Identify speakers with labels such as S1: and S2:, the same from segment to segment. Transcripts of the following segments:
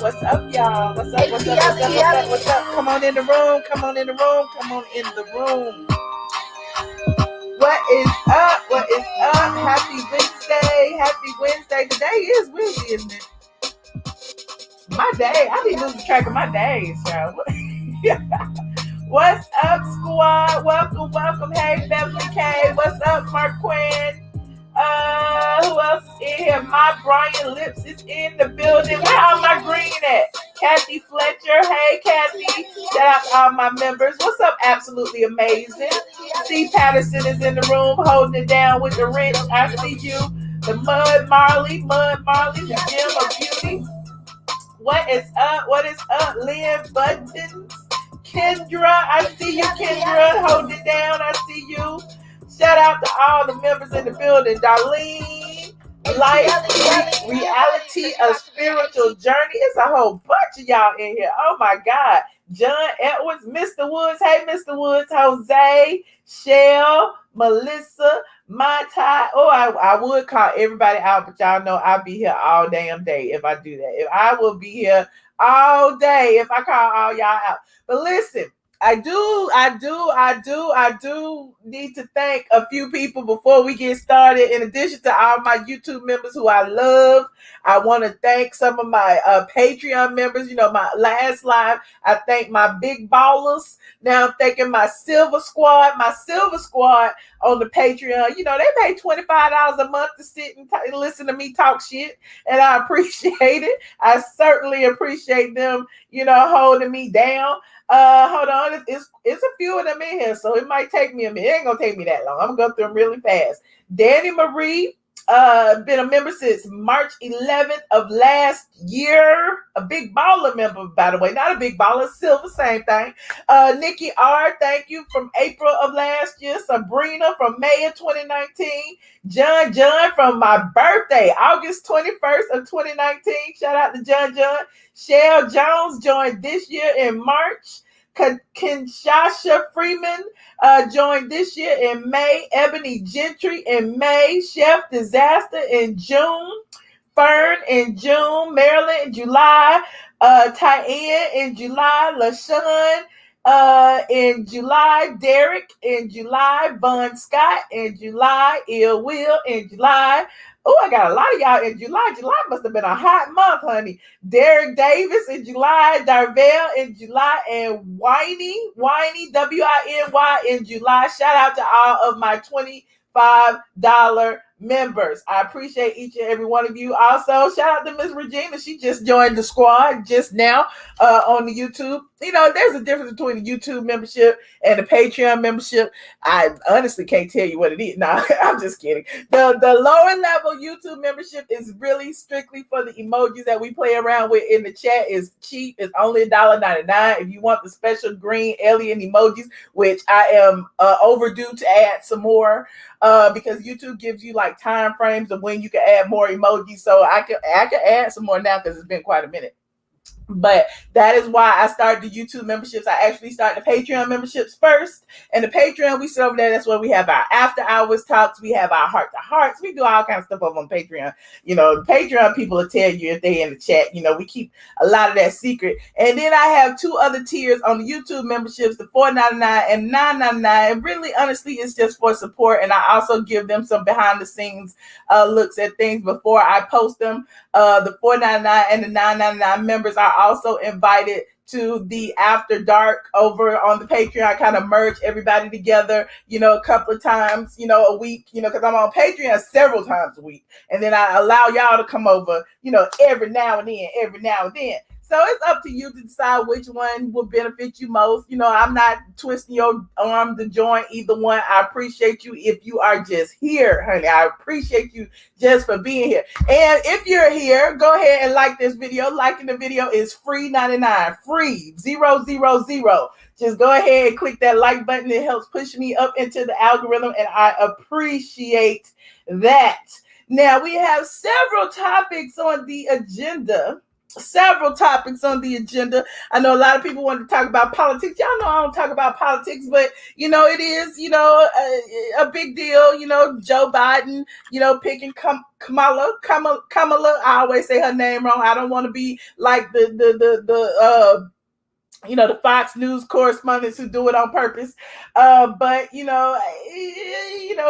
S1: What's up, y'all? What's up? What's up? What's up? What's up? What's up? Come on in the room. Come on in the room. Come on in the room. What is up? What is up? Happy Wednesday. Happy Wednesday. Today is Wednesday, isn't it? My day. I be losing track of my days, y'all. What's up, squad? Welcome, welcome. Hey, Beverly K. What's up, Mark Quinn? Who else is in here? My Brian Lips is in the building. Where are my green at? Kathy Fletcher. Hey, Kathy. Shout out to all my members. What's up? Absolutely amazing. C. Patterson is in the room holding it down with the wrench. I see you. The Mud Marley, the Gem of Beauty. What is up? What is up? Lynn Buttons. Kendra. I see you, Kendra. Hold it down. I see you. Shout out to all the members in the building. Darlene, Life, Reality, A Spiritual Journey. It's a whole bunch of y'all in here. Oh my God. John Edwards, Mr. Woods. Hey, Mr. Woods. Jose, Shell, Melissa, Mai Tai. Oh, I would call everybody out, but y'all know I'll be here all damn day if I do that. If I will be here all day if I call all y'all out. But listen, I do need to thank a few people before we get started. In addition to all my YouTube members who I love, I want to thank some of my Patreon members. You know, my last live, I thank my big ballers. Now I'm thanking my Silver Squad on the Patreon. You know, they pay $25 a month to sit and listen to me talk shit, and I appreciate it. I certainly appreciate them, you know, holding me down. Hold on, it's a few of them in here, so it might take me a minute. It ain't gonna take me that long. I'm gonna go through them really fast. Danny Marie, been a member since March 11th of last year. A big baller member, by the way, not a big baller, silver, same thing. Nikki R, thank you, from April of last year. Sabrina from May of 2019. John from my birthday, August 21st of 2019. Shout out to John. Shell Jones joined this year in March. Kinshasa Freeman joined this year in May. Ebony Gentry in May. Chef Disaster in June. Fern in June. Marilyn in July. Tyann in July. LaShawn in July. Derek in July. Von Scott in July. Ill Will in July. Oh, I got a lot of y'all in July. July must have been a hot month, honey. Derek Davis in July, Darvell in July, and Whiny, W-I-N-Y in July. Shout out to all of my $25 members. I appreciate each and every one of you. Also, shout out to Miss Regina. She just joined the squad just now on the YouTube. You know, there's a difference between the YouTube membership and the Patreon membership. I honestly can't tell you what it is. No, I'm just kidding. The lower level YouTube membership is really strictly for the emojis that we play around with in the chat. It's cheap. It's only $1.99. If you want the special green alien emojis, which I am overdue to add some more, because YouTube gives you like time frames of when you can add more emojis. So I can add some more now because it's been quite a minute. But that is why I started the YouTube memberships. I actually started the Patreon memberships first. And the Patreon, we sit over there. That's where we have our after hours talks. We have our heart to hearts. We do all kinds of stuff over on Patreon. You know, the Patreon people will tell you if they're in the chat. You know, we keep a lot of that secret. And then I have two other tiers on the YouTube memberships, the $4.99 and $9.99. And really, honestly, it's just for support. And I also give them some behind the scenes looks at things before I post them. The $4.99 and the $9.99 members are also invited to the after dark over on the Patreon. I kind of merge everybody together, you know, a couple of times, you know, a week, you know, because I'm on Patreon several times a week. And then I allow y'all to come over, you know, every now and then. So it's up to you to decide which one will benefit you most. You know, I'm not twisting your arm to join either one. I appreciate you if you are just here, honey. I appreciate you just for being here. And if you're here, go ahead and like this video. Liking the video is free 99. Free 000. Just go ahead and click that like button. It helps push me up into the algorithm, and I appreciate that. Now, we have several topics on the agenda. several topics on the agenda. I know a lot of people want to talk about politics. Y'all know I don't talk about politics, but it is a big deal. Joe Biden, picking Kamala. I always say her name wrong. I don't want to be like the Fox News correspondents who do it on purpose. But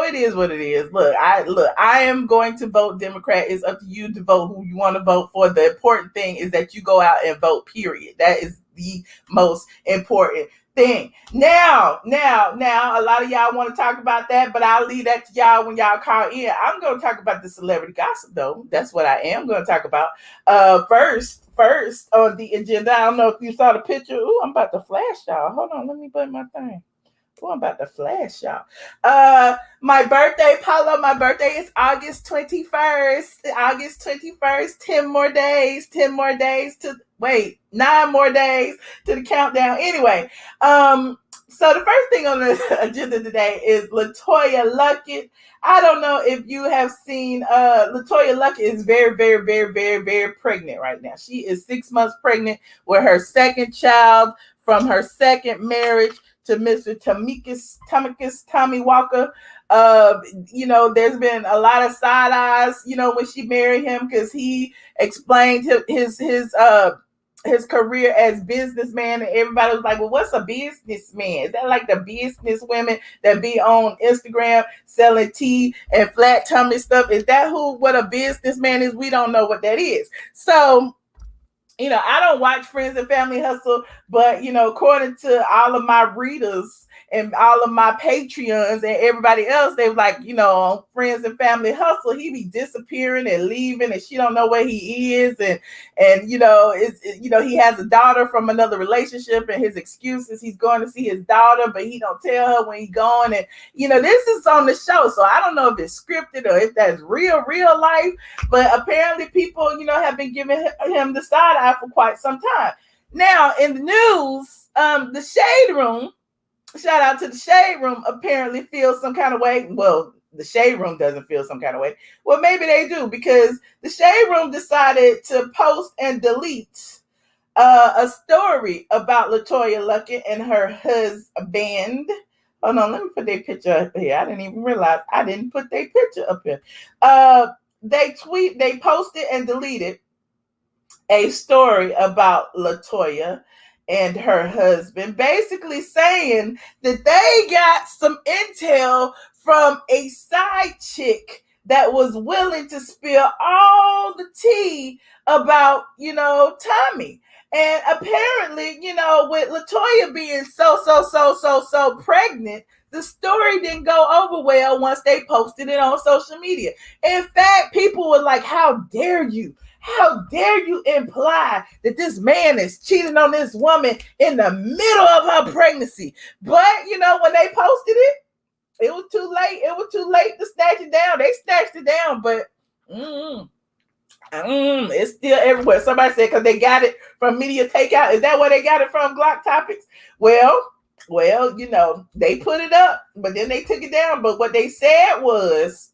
S1: it is what it is. Look, I am going to vote Democrat. It's up to you to vote who you want to vote for. The important thing is that you go out and vote, period. That is the most important thing. Now, a lot of y'all want to talk about that, but I'll leave that to y'all when y'all call in. I'm going to talk about the celebrity gossip, though. That's what I am going to talk about. First on the agenda, I don't know if you saw the picture. Ooh, I'm about to flash y'all. Hold on, let me put my thing. Ooh, I'm about to flash y'all. My birthday, Paulo, my birthday is August 21st. August 21st, 10 more days to, 9 more days to the countdown. Anyway, so the first thing on the agenda today is LaToya Luckett. I don't know if you have seen, LaToya Luckett is very, very, very, very, very pregnant right now. She is 6 months pregnant with her second child from her second marriage to Mr. Tommy Walker. There's been a lot of side eyes, when she married him, because he explained his career as businessman, and everybody was like, well, what's a businessman? Is that like the business women that be on Instagram selling tea and flat tummy stuff? Is that what a businessman is? We don't know what that is. So, I don't watch Friends and Family Hustle, but, according to all of my readers and all of my Patreons and everybody else, they were like, on Friends and Family Hustle, he be disappearing and leaving, and she don't know where he is. And he has a daughter from another relationship, and his excuse is he's going to see his daughter, but he don't tell her when he's going. And, this is on the show, so I don't know if it's scripted or if that's real life, but apparently people, have been giving him the side eye for quite some time. Now, in the news, the Shade Room, shout out to the Shade Room, apparently feels some kind of way. Well, the Shade Room doesn't feel some kind of way. Well, maybe they do, because the Shade Room decided to post and delete a story about LaToya Luckett and her husband. Hold on, let me put their picture up here. I didn't even realize I didn't put their picture up here. They posted and deleted a story about LaToya and her husband, basically saying that they got some intel from a side chick that was willing to spill all the tea about, Tommy. And apparently, with LaToya being so pregnant, the story didn't go over well once they posted it on social media. In fact, people were like, how dare you? How dare you imply that this man is cheating on this woman in the middle of her pregnancy? But, when they posted it, it was too late. It was too late to snatch it down. They snatched it down, but it's still everywhere. Somebody said because they got it from Media Takeout. Is that where they got it from, Glock Topics? Well, they put it up, but then they took it down. But what they said, this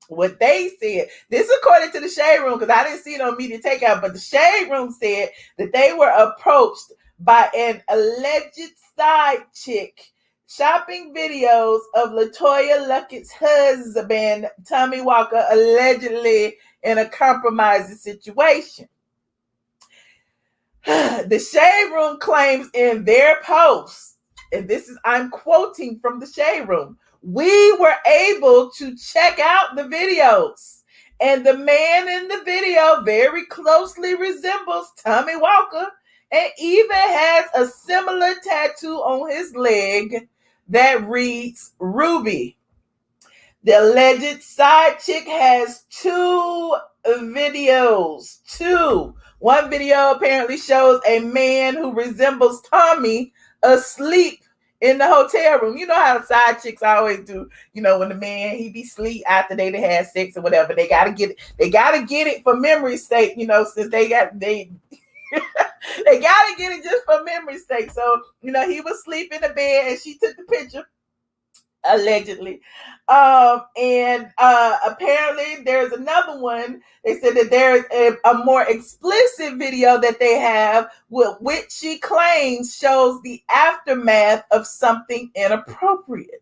S1: is according to the Shade Room, because I didn't see it on Media Takeout, but the Shade Room said that they were approached by an alleged side chick shopping videos of LaToya Luckett's husband, Tommi Walker, allegedly in a compromising situation. The Shade Room claims in their post, and I'm quoting from the Shade Room, we were able to check out the videos, and the man in the video very closely resembles Tommi Walker and even has a similar tattoo on his leg that reads Ruby. The alleged side chick has 2 videos. One video apparently shows a man who resembles Tommy asleep in the hotel room. You know how the side chicks always do. When the man, he be asleep after they had sex or whatever. They gotta get it for memory's sake, since they gotta get it just for memory's sake. So, he was asleep in the bed and she took the picture. allegedly. And apparently there's another one. They said that there's a more explicit video that they have with which she claims shows the aftermath of something inappropriate.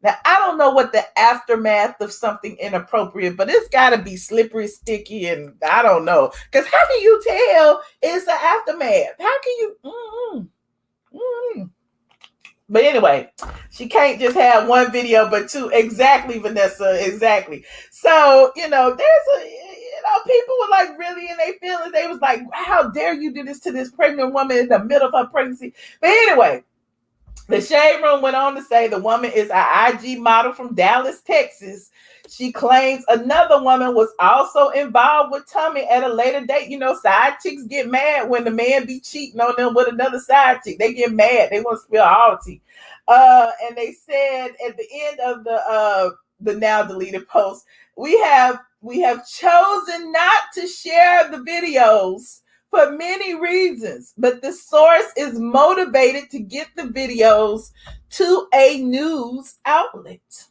S1: Now, I don't know what the aftermath of something inappropriate, but it's got to be slippery, sticky, and I don't know. Because how can you tell it's the aftermath? How can you? But anyway, she can't just have one video, but two. Exactly, Vanessa. Exactly. So, people were like really in their feelings. They was like, how dare you do this to this pregnant woman in the middle of her pregnancy? But anyway, the Shade Room went on to say the woman is an IG model from Dallas, Texas. She claims another woman was also involved with Tommy at a later date. Side chicks get mad when the man be cheating on them with another side chick. They get mad. They want to spill all the tea. And they said at the end of the now deleted post, we have chosen not to share the videos for many reasons, but the source is motivated to get the videos to a news outlet.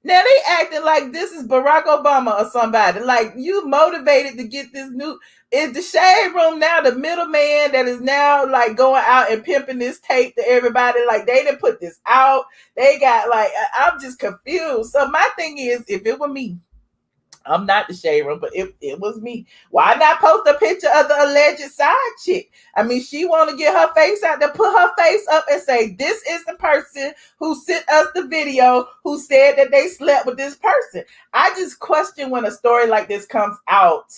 S1: Now they acting like this is Barack Obama or somebody. Like, you motivated to get this new. Is the Shade Room now the middleman that is now like going out and pimping this tape to everybody? Like, they didn't put this out. They got like, I'm just confused. So my thing is, if it were me, I'm not the Shade Room, but if it was me, why not post a picture of the alleged side chick? I mean, she want to get her face out there, put her face up and say, this is the person who sent us the video who said that they slept with this person. I just question when a story like this comes out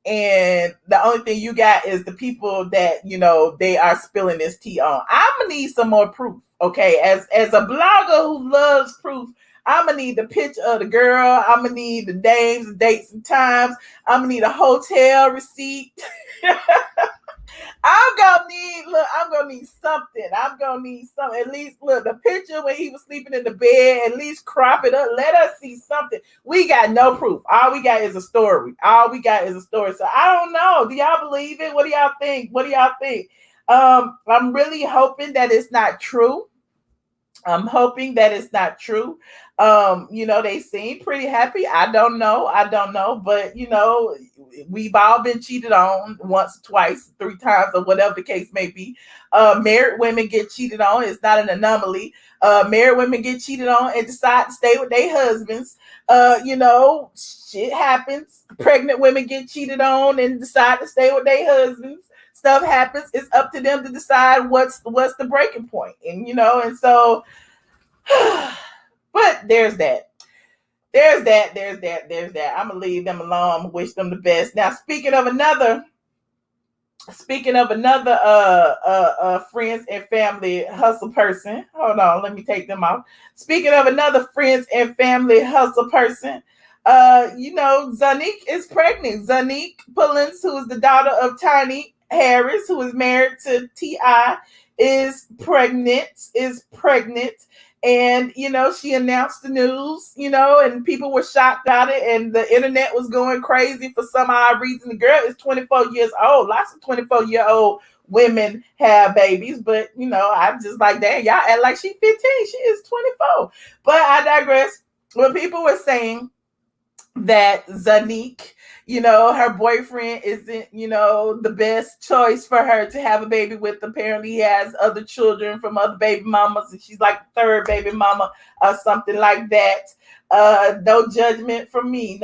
S1: and the only thing you got is the people that, they are spilling this tea on. I'm going to need some more proof, okay? As a blogger who loves proof, I'm going to need the picture of the girl. I'm going to need the names, dates, and times. I'm going to need a hotel receipt. I'm going to need something. I'm going to need something. At least, look, the picture when he was sleeping in the bed, at least crop it up. Let us see something. We got no proof. All we got is a story. So I don't know. Do y'all believe it? What do y'all think? I'm really hoping that it's not true. They seem pretty happy. I don't know, but we've all been cheated on once, twice, 3 times, or whatever the case may be. Married women get cheated on. It's not an anomaly. Married women get cheated on and decide to stay with their husbands. Shit happens. Pregnant women get cheated on and decide to stay with their husbands. Stuff happens. It's up to them to decide what's the breaking point. And so, but there's that. I'm gonna leave them alone. Wish them the best. Now, speaking of another friends and family hustle person. Hold on, let me take them off. Speaking of another friends and family hustle person, Zonnique is pregnant. Zonnique Pullins, who is the daughter of Tiny Harris, who is married to T.I., is pregnant. And, she announced the news, and people were shocked about it, and the internet was going crazy for some odd reason. The girl is 24 years old. Lots of 24-year-old women have babies, but, I'm just like, dang, y'all act like she's 15. She is 24. But I digress. When people were saying that Zonnique, her boyfriend isn't, the best choice for her to have a baby with. Apparently he has other children from other baby mamas, and she's like the third baby mama or something like that. No judgment from me.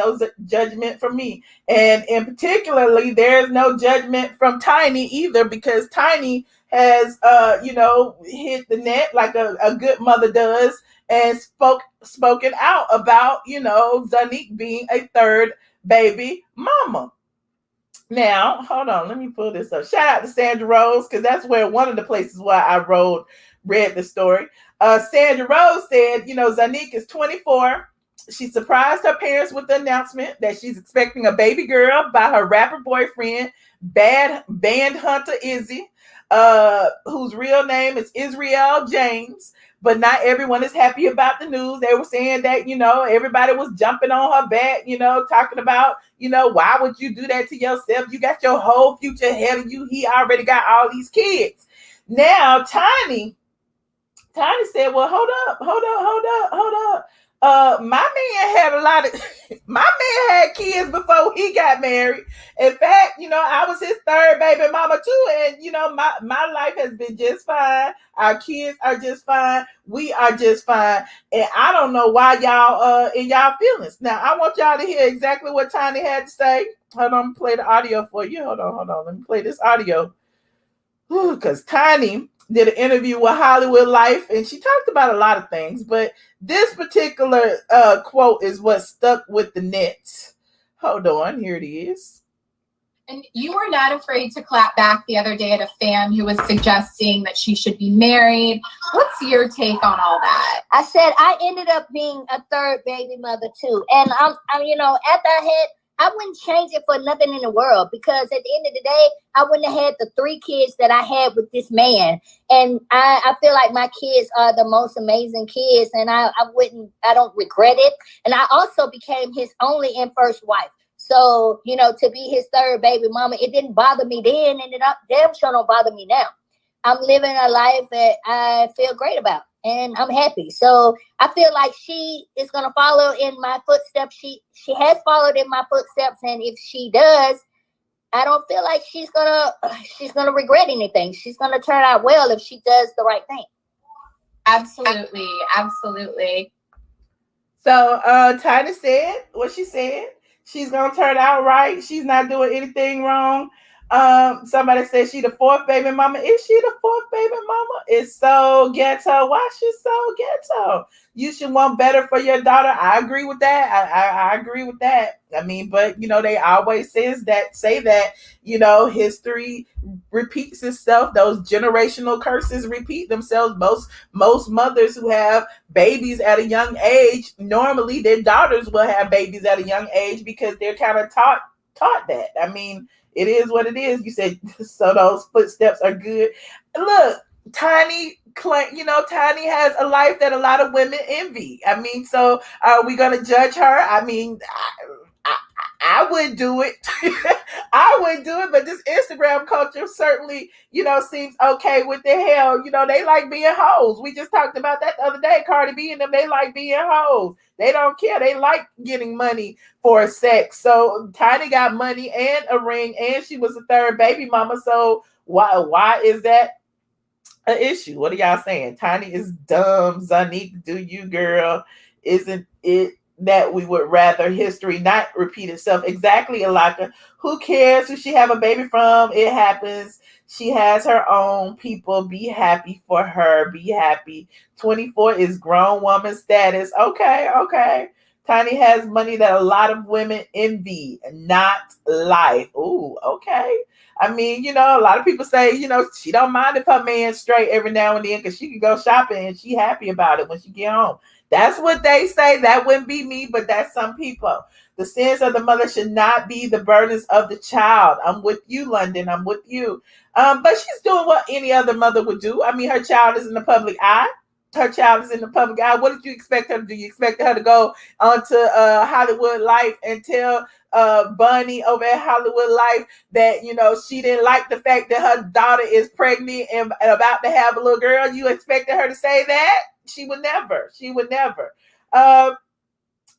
S1: And in particularly, there's no judgment from Tiny either, because Tiny has, hit the net like a good mother does and spoken out about, Zonnique being a third baby mama. Now, hold on, let me pull this up. Shout out to Sandra Rose, because that's where one of the places where I read the story. Sandra Rose said, Zonnique is 24. She surprised her parents with the announcement that she's expecting a baby girl by her rapper boyfriend, band hunter Izzy, whose real name is Israel James. But not everyone is happy about the news. They were saying that, everybody was jumping on her back, talking about, why would you do that to yourself? You got your whole future ahead of you. He already got all these kids. Now, Tiny Tiny said, well, hold up. My man had a lot of my man had kids before he got married. In fact, I was his third baby mama too, and my life has been just fine. Our kids are just fine. We are just fine. And I don't know why y'all in y'all feelings. Now I want y'all to hear exactly what Tiny had to say. Hold on, play the audio for you. Hold on. Let me play this audio. Because Tiny did an interview with Hollywood Life, and she talked about a lot of things, but this particular quote is what stuck with the Nets. Hold on, here it is.
S2: And you were not afraid to clap back the other day at a fan who was suggesting that she should be married. What's your take on all that?
S3: I said I ended up being a third baby mother too, and I'm after I wouldn't change it for nothing in the world, because at the end of the day, I wouldn't have had the 3 kids that I had with this man. And I feel like my kids are the most amazing kids, and I don't regret it. And I also became his only and first wife. So, to be his third baby mama, it didn't bother me then, and it damn sure don't bother me now. I'm living a life that I feel great about, and I'm happy. So I feel like she is going to follow in my footsteps. She has followed in my footsteps, and if she does, I don't feel like she's gonna regret anything. She's gonna turn out well if she does the right thing.
S2: Absolutely.
S1: So Tiny said what she said. She's gonna turn out right. She's not doing anything wrong. Somebody said she the 4th baby mama. Is she the 4th baby mama? It's so ghetto. Why she's so ghetto? You should want better for your daughter. I agree with that. I agree with that. I mean, but they always say that history repeats itself. Those generational curses repeat themselves. Most mothers who have babies at a young age, normally their daughters will have babies at a young age, because they're kind of taught that. I mean, it is what it is. You said, so those footsteps are good. Look, Tiny has a life that a lot of women envy. I mean, so are we going to judge her? I mean, I would do it. I would do it, but this Instagram culture certainly, seems okay with the hell. They like being hoes. We just talked about that the other day. Cardi B and them, they like being hoes. They don't care. They like getting money for sex. So Tiny got money and a ring, and she was the 3rd baby mama. So why is that an issue? What are y'all saying? Tiny is dumb. Zonnique, do you, girl? Isn't it that we would rather history not repeat itself? Exactly, Alaka. Who cares who she have a baby from? It happens. She has her own people. Be happy for her. Be happy. 24 is grown woman status. Okay. Tiny has money that a lot of women envy, not life. Ooh, okay. I mean, a lot of people say, she don't mind if her man's straight every now and then, because she can go shopping and she happy about it when she get home. That's what they say. That wouldn't be me, but that's some people. The sins of the mother should not be the burdens of the child. I'm with you, London. I'm with you. But she's doing what any other mother would do. I mean, her child is in the public eye. What did you expect her to do? You expected her to go onto Hollywood Life and tell Bunny over at Hollywood Life that she didn't like the fact that her daughter is pregnant and about to have a little girl? You expected her to say that? She would never.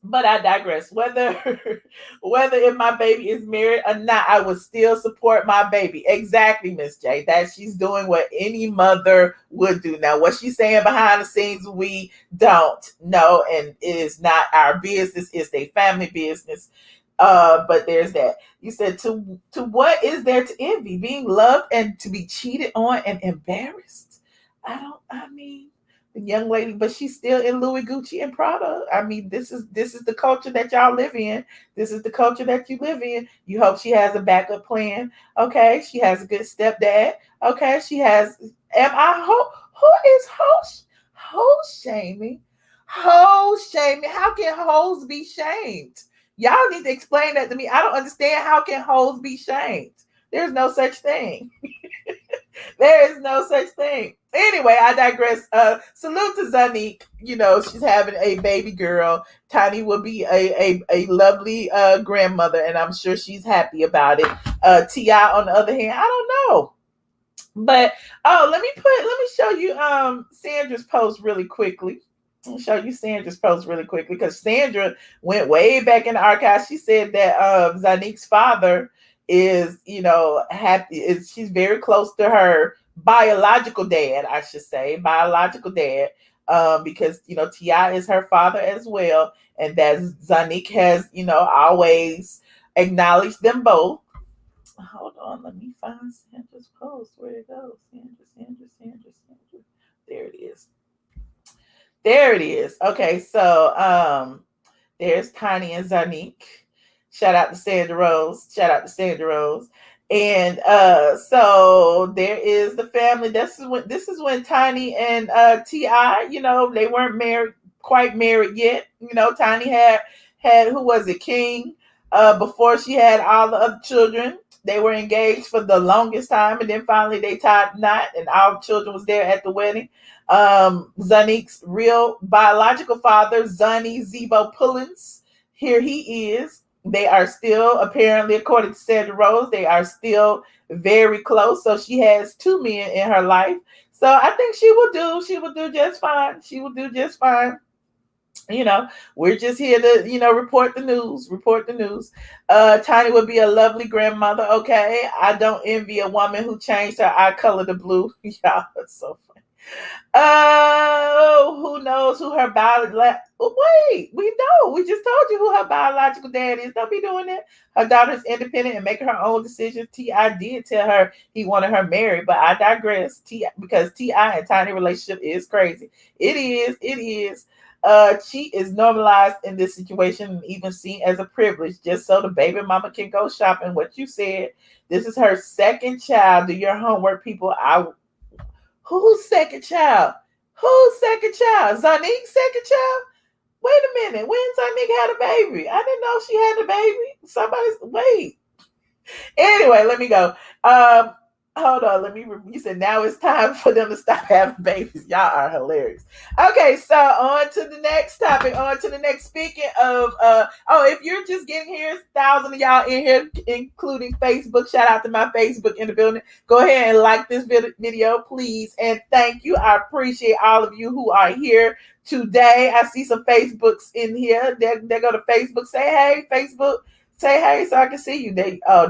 S1: But I digress. Whether if my baby is married or not, I would still support my baby. Exactly, Miss J. That she's doing what any mother would do. Now, what she's saying behind the scenes, we don't know, and it is not our business. It's a family business. But there's that. You said to what is there to envy? Being loved and to be cheated on and embarrassed? The young lady, but she's still in Louis, Gucci, and Prada. I mean, this is the culture that y'all live in. This is the culture that you live in. You hope she has a backup plan. Okay, she has a good stepdad. Okay, she has. Who is hoes shaming? Hoes shaming. How can hoes be shamed? Y'all need to explain that to me. I don't understand. How can hoes be shamed? There's no such thing. There is no such thing. Anyway, I digress. Salute to Zonnique. She's having a baby girl. Tiny will be a lovely grandmother, and I'm sure she's happy about it. T.I., on the other hand, I don't know. But let me show you Sandra's post really quickly. I'll show you Sandra's post really quickly because Sandra went way back in the archives. She said that Zonnique's father is, happy. She's very close to her biological dad, I should say, biological dad, because T.I. is her father as well, and that Zonnique has always acknowledged them both. Hold on, let me find Sandra's post. Where it goes? Sandra. There it is. There it is. Okay, so there's Tiny and Zonnique. Shout out to Sandra Rose. And so there is the family. This is when Tiny and T.I., they weren't quite married yet. Tiny had who was it, King, before she had all the other children. They were engaged for the longest time, and then finally they tied the knot, and all the children was there at the wedding. Zonnique's real biological father, Zonnie Zebo Pullins, here he is. They are still, apparently, according to Sandra Rose, they are still very close. So she has two men in her life. So I think she will do just fine. She will do just fine. We're just here to, report the news. Tiny would be a lovely grandmother. Okay. I don't envy a woman who changed her eye color to blue. Y'all, it's so funny. Oh, who knows who her wait, we know. We just told you who her biological dad is. Don't be doing that. Her daughter's independent and making her own decisions. T.I. did tell her he wanted her married, but I digress. Because T.I. and Tiny relationship is crazy. It is. Cheat is normalized in this situation and even seen as a privilege, just so the baby mama can go shopping. What you said, this is her second child. Do your homework, people. Who's second child? Zonnique's second child? Wait a minute. When Zonnique had a baby? I didn't know she had a baby. Wait. Anyway, let me go. Hold on, you said now it's time for them to stop having babies. Y'all are hilarious. Okay, so on to the next topic. Speaking of, if you're just getting here, thousands of y'all in here, including Facebook. Shout out to my Facebook in the building. Go ahead and like this video, please. And thank you. I appreciate all of you who are here today. I see some Facebooks in here. They go to Facebook. Say hey, Facebook. Say hey so I can see you. There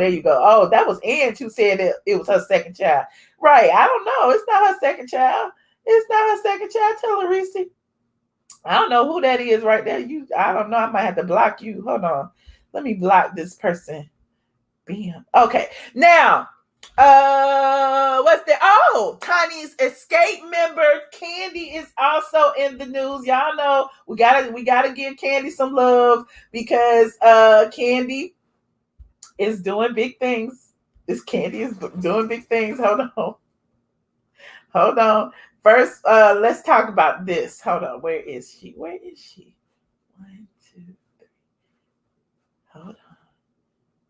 S1: you go. Oh, that was Ann who said that it was her second child. Right. I don't know. It's not her second child. Tell her, Reese. I don't know who that is right there. I don't know. I might have to block you. Hold on. Let me block this person. Bam. Okay. Now, what's the Tiny's escape member Kandi is also in the news. Y'all know we gotta give Kandi some love because Kandi is doing big things. Kandi is doing big things. Hold on. First, let's talk about this. Hold on. Where is she? 1, 2, 3. Hold on.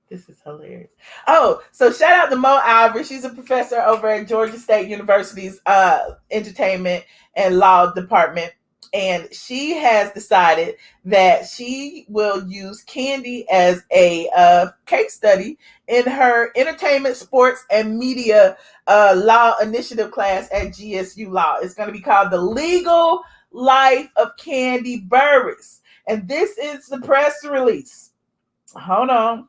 S1: This is hilarious. Oh, so shout out to Mo Ivory. She's a professor over at Georgia State University's entertainment and law department. And she has decided that she will use Kandi as a case study in her entertainment, sports, and media law initiative class at GSU Law. It's going to be called The Legal Life of Kandi Burruss. And this is the press release. Hold on.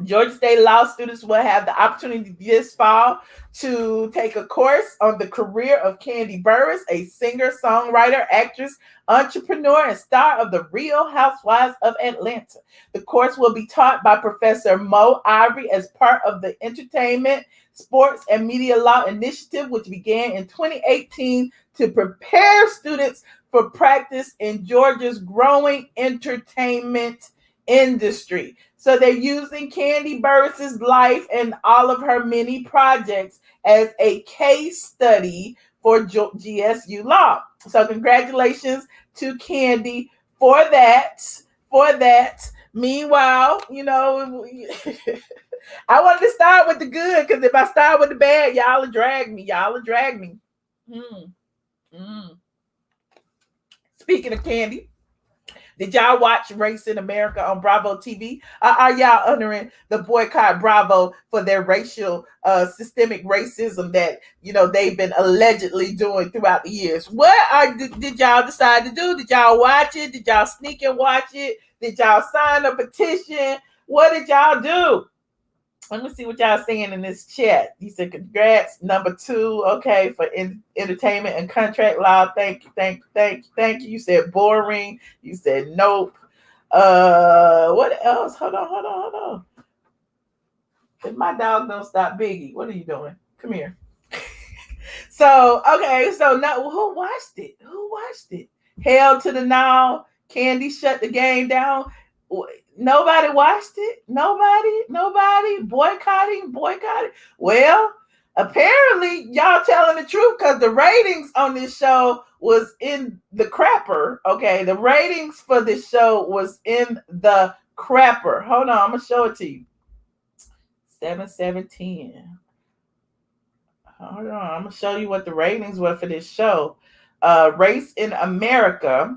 S1: Georgia State law students will have the opportunity this fall to take a course on the career of Kandi Burruss, a singer, songwriter, actress, entrepreneur, and star of the Real Housewives of Atlanta. The course will be taught by Professor Mo Ivory as part of the Entertainment, Sports, and Media Law Initiative, which began in 2018 to prepare students for practice in Georgia's growing entertainment industry. So they're using Kandi Burruss's life and all of her many projects as a case study for GSU Law. So congratulations to Kandi for that. Meanwhile, I wanted to start with the good because if I start with the bad, y'all will drag me. Speaking of Kandi, Did y'all watch Race in America on Bravo TV? Are y'all honoring the boycott Bravo for their racial, systemic racism that they've been allegedly doing throughout the years? What did y'all decide to do? Did y'all watch it? Did y'all sneak and watch it? Did y'all sign a petition? What did y'all do? Let me see what y'all saying in this chat. You said congrats, number 2, okay, for entertainment and contract law. Thank you. You said boring. You said nope. What else? Hold on. If my dog don't stop Biggie, what are you doing? Come here. So now who watched it? Hell to the no. Kandi shut the game down. Nobody watched it. Nobody boycotting. Well, apparently y'all telling the truth, because the ratings on this show was in the crapper. Okay, the ratings for this show was in the crapper. Hold on, I'm gonna show it to you. 7/7/10. Hold on, I'm gonna show you what the ratings were for this show. Race in America,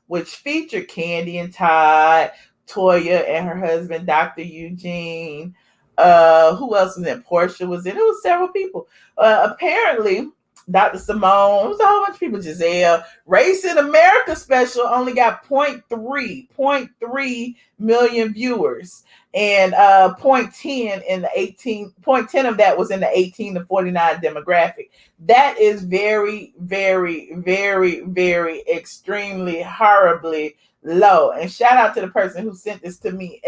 S1: which featured Kandi and Todd, Toya and her husband, Dr. Eugene. Who else was in? Porsha was in. It was several people. Apparently, Dr. Simone. It was a whole bunch of people. Giselle. Race in America special only got 0.3 million viewers, and 0.10 in the 0.10 of that was in the 18 to 49 demographic. That is very, very, very, very extremely horribly low. And shout out to the person who sent this to me.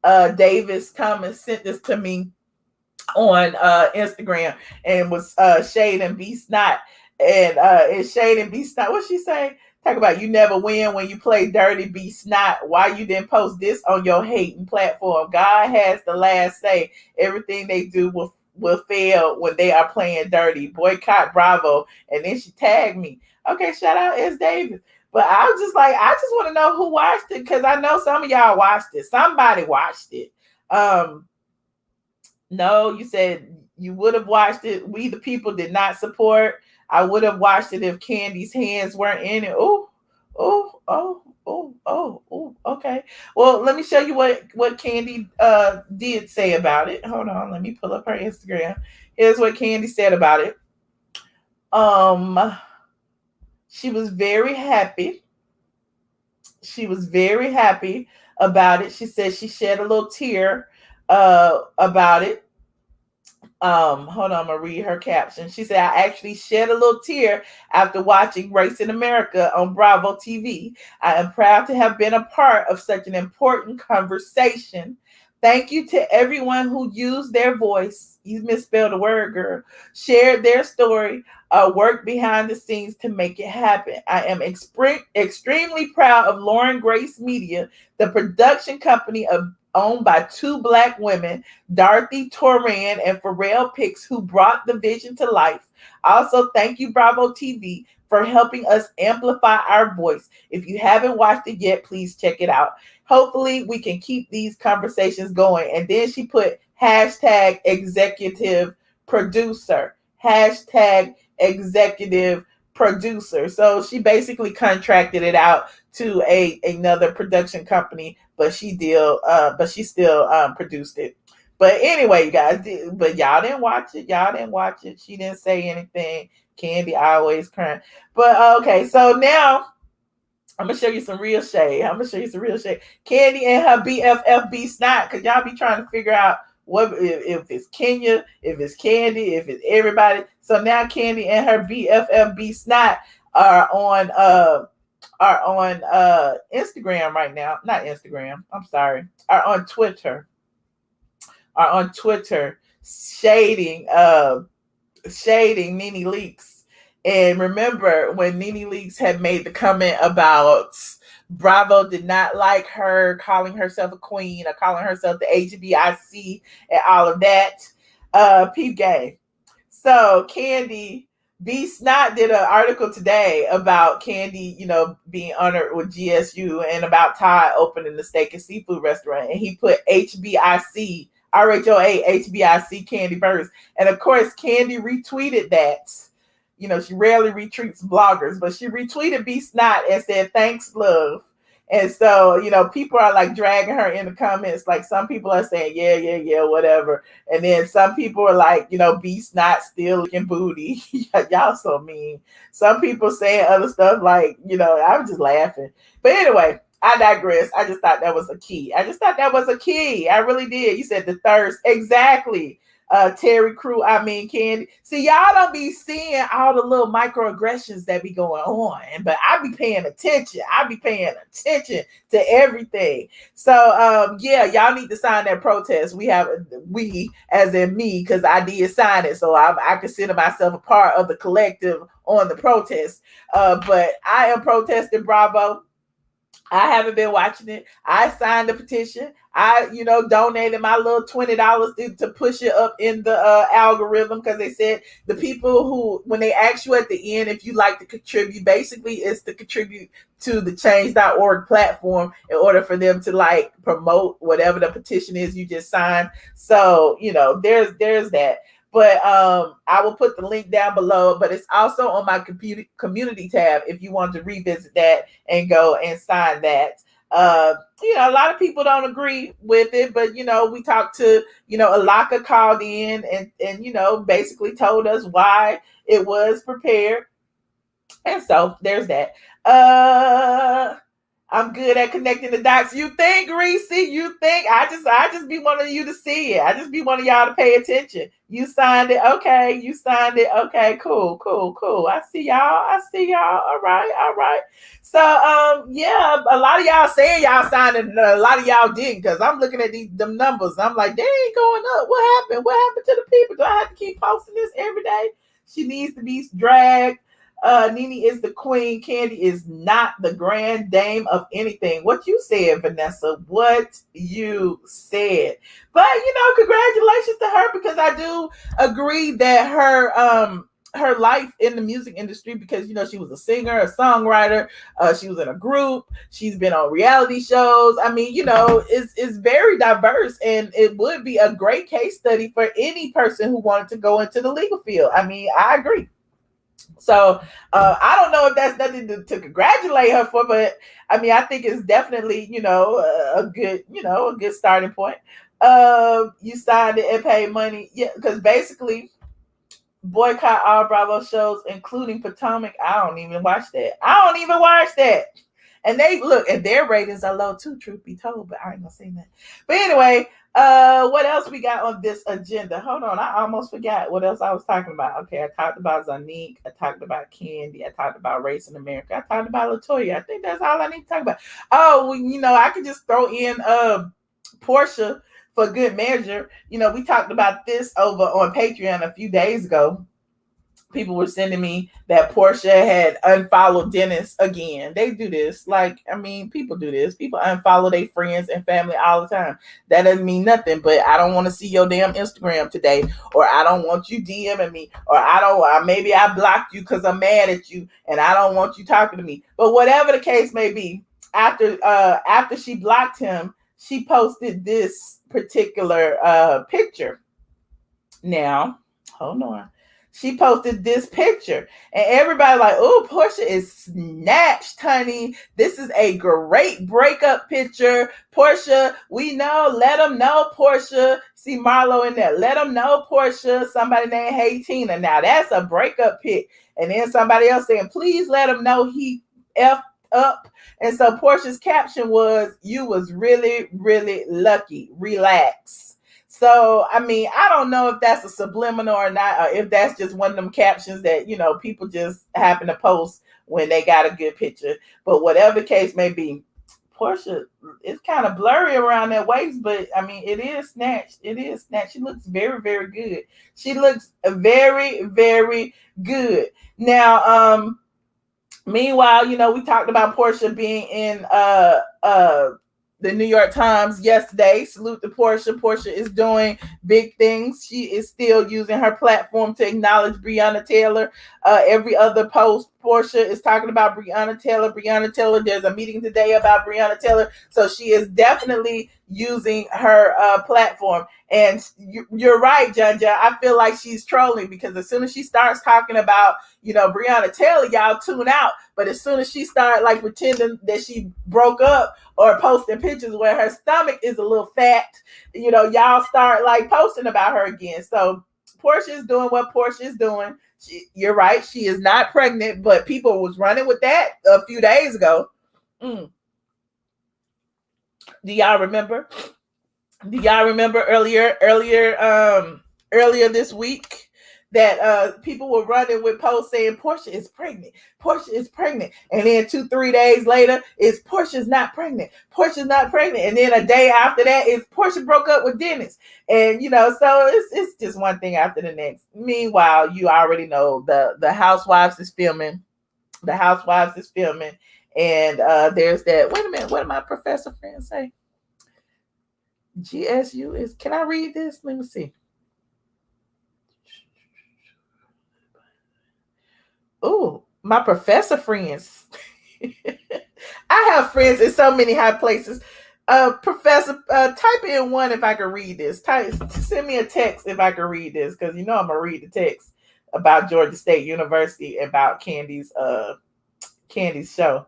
S1: Davis Thomas sent this to me on Instagram, and was Shade and Be Snot. And it's Shade and Be Snot. What she say? Talk about you never win when you play dirty, Be Snot. Why you didn't post this on your hating platform? God has the last say. Everything they do will fail when they are playing dirty. Boycott Bravo. And then she tagged me. Okay, shout out S. Davis. But I was just like, I just want to know who watched it, because I know some of y'all watched it. Somebody watched it. No, you said you would have watched it. We the people did not support. I would have watched it if Kandi's hands weren't in it. Okay. Well, let me show you what Kandi did say about it. Hold on, let me pull up her Instagram. Here's what Kandi said about it. She was very happy. About it. She said she shed a little tear about it. Hold on, I'm gonna read her caption. She said, I actually shed a little tear after watching Race in America on Bravo TV. I am proud to have been a part of such an important conversation. Thank you to everyone who used their voice. You misspelled a word, girl. Shared their story, worked behind the scenes to make it happen. I am extremely proud of Lauren Grace Media, the production company owned by 2 Black women, Dorothy Toran and Pharrell Pix, who brought the vision to life. Also, thank you, Bravo TV, for helping us amplify our voice. If you haven't watched it yet, please check it out. Hopefully, we can keep these conversations going. And then she put hashtag executive producer. Hashtag executive producer. So she basically contracted it out to another production company, but she still produced it. But anyway, you guys, but y'all didn't watch it. She didn't say anything. Kandi always crying. But okay, so now I'm gonna show you some real shade. Kandi and her BFF Be Snot, because y'all be trying to figure out what if it's Kenya, if it's Kandi, if it's everybody. So now Kandi and her BFF Be Snot are on Instagram right now. Not Instagram. I'm sorry. Are on Twitter. Shading Nene Leakes. And remember when Nene Leakes had made the comment about Bravo did not like her calling herself a queen or calling herself the HBIC and all of that. Peep game. So Kandi B. Snot did an article today about Kandi, being honored with GSU, and about Todd opening the steak and seafood restaurant. And he put HBIC, RHOA, HBIC Kandi Burruss. And of course, Kandi retweeted that. She rarely retweets bloggers, but she retweeted B. Snot and said, thanks, love. And so, you know, people are like dragging her in the comments. Like some people are saying, yeah, whatever. And then some people are like, you know, beast not still looking booty. Y'all so mean. Some people saying other stuff like, you know, I was just laughing. But anyway, I digress. I just thought that was a key. I really did. You said the thirst. Exactly. Terry Crew, Kandi. See, y'all don't be seeing all the little microaggressions that be going on, but I be paying attention. To everything. So, yeah, y'all need to sign that protest. We as in me, because I did sign it, so I consider myself a part of the collective on the protest. But I am protesting Bravo. I haven't been watching it. I signed the petition. I, you know, donated my little $20 to push it up in the algorithm, because they said the people who, when they ask you at the end if you like to contribute, basically it's to contribute to the change.org platform in order for them to like promote whatever the petition is you just signed. So, you know, there's that. But I will put the link down below, but it's also on my community tab if you want to revisit that and go and sign that. You know, a lot of people don't agree with it, but, you know, we talked to, you know, Alaka called in and, you know, basically told us why it was prepared. And so there's that. I'm good at connecting the dots. You think, Reese? You think? I just be wanting you to see it. I just be wanting y'all to pay attention. You signed it. Okay. You signed it. Okay. Cool. I see y'all. All right. So, yeah, a lot of y'all saying y'all signed it, and a lot of y'all didn't, because I'm looking at them numbers. I'm like, they ain't going up. What happened? What happened to the people? Do I have to keep posting this every day? She needs to be dragged. Nene is the queen. Kandi is not the grand dame of anything. What you said, Vanessa. What you said. But, you know, congratulations to her, because I do agree that her life in the music industry, because, you know, she was a singer, a songwriter, she was in a group, she's been on reality shows. I mean, you know, it's very diverse, and it would be a great case study for any person who wanted to go into the legal field. I mean, I agree. So I don't know if that's nothing to congratulate her for, but I mean, I think it's definitely, you know, a good starting point. You signed it and paid money. Yeah, because basically boycott all Bravo shows, including Potomac. I don't even watch that. And they look, and their ratings are low too, truth be told, but I ain't gonna say that. But anyway, what else we got on this agenda? Hold on, I almost forgot what else I was talking about. Okay, I talked about Zonnique, I talked about Kandi, I talked about race in America, I talked about LaToya. I think that's all I need to talk about. Oh, well, you know, I could just throw in Porsha for good measure. You know, we talked about this over on Patreon a few days ago. People were sending me that Porsha had unfollowed Dennis again. They do this. Like, I mean, people do this. People unfollow their friends and family all the time. That doesn't mean nothing, but I don't want to see your damn Instagram today, or I don't want you DMing me, or maybe I blocked you because I'm mad at you and I don't want you talking to me. But whatever the case may be, after she blocked him, she posted this particular picture. Now, hold on. She posted this picture, and everybody like, oh, Porsha is snatched, honey. This is a great breakup picture. Porsha, we know. Let them know, Porsha. See Marlo in there. Let them know, Porsha. Somebody named Hey Tina. Now that's a breakup pic. And then somebody else saying, please let him know he effed up. And so Porsha's caption was, you was really, really lucky. Relax. So, I mean, I don't know if that's a subliminal or not, or if that's just one of them captions that, you know, people just happen to post when they got a good picture. But whatever the case may be, Porsha, it's kind of blurry around that waist, but I mean, it is snatched. She looks very, very good. She looks very, very good. Now, meanwhile, you know, we talked about Porsha being in the New York Times yesterday. Salute to Porsha. Porsha is doing big things. She is still using her platform to acknowledge Breonna Taylor. Every other post, Porsha is talking about Breonna Taylor. There's a meeting today about Breonna Taylor. So she is definitely using her platform. And you're right, John. I feel like she's trolling because as soon as she starts talking about, Breonna Taylor, y'all tune out. But as soon as she started like pretending that she broke up or posting pictures where her stomach is a little fat, y'all start like posting about her again. So Porsha is doing what Porsha is doing. You're right. She is not pregnant, but people was running with that a few days ago. Do y'all remember? Do y'all remember earlier this week that people were running with posts saying Porsha is pregnant. Porsha is pregnant. And then 2-3 days later is Porsha's not pregnant. Porsha's not pregnant. And then a day after that is Porsha broke up with Dennis. And so it's just one thing after the next. Meanwhile, you already know the Housewives is filming. The Housewives is filming. And there's that. Wait a minute, what did my professor friend say? GSU is, can I read this? Let me see. Oh, my professor friends. I have friends in so many high places. Professor, type in one if I can read this. Send me a text if I can read this, because I'm gonna read the text about Georgia State University about Kandi's show.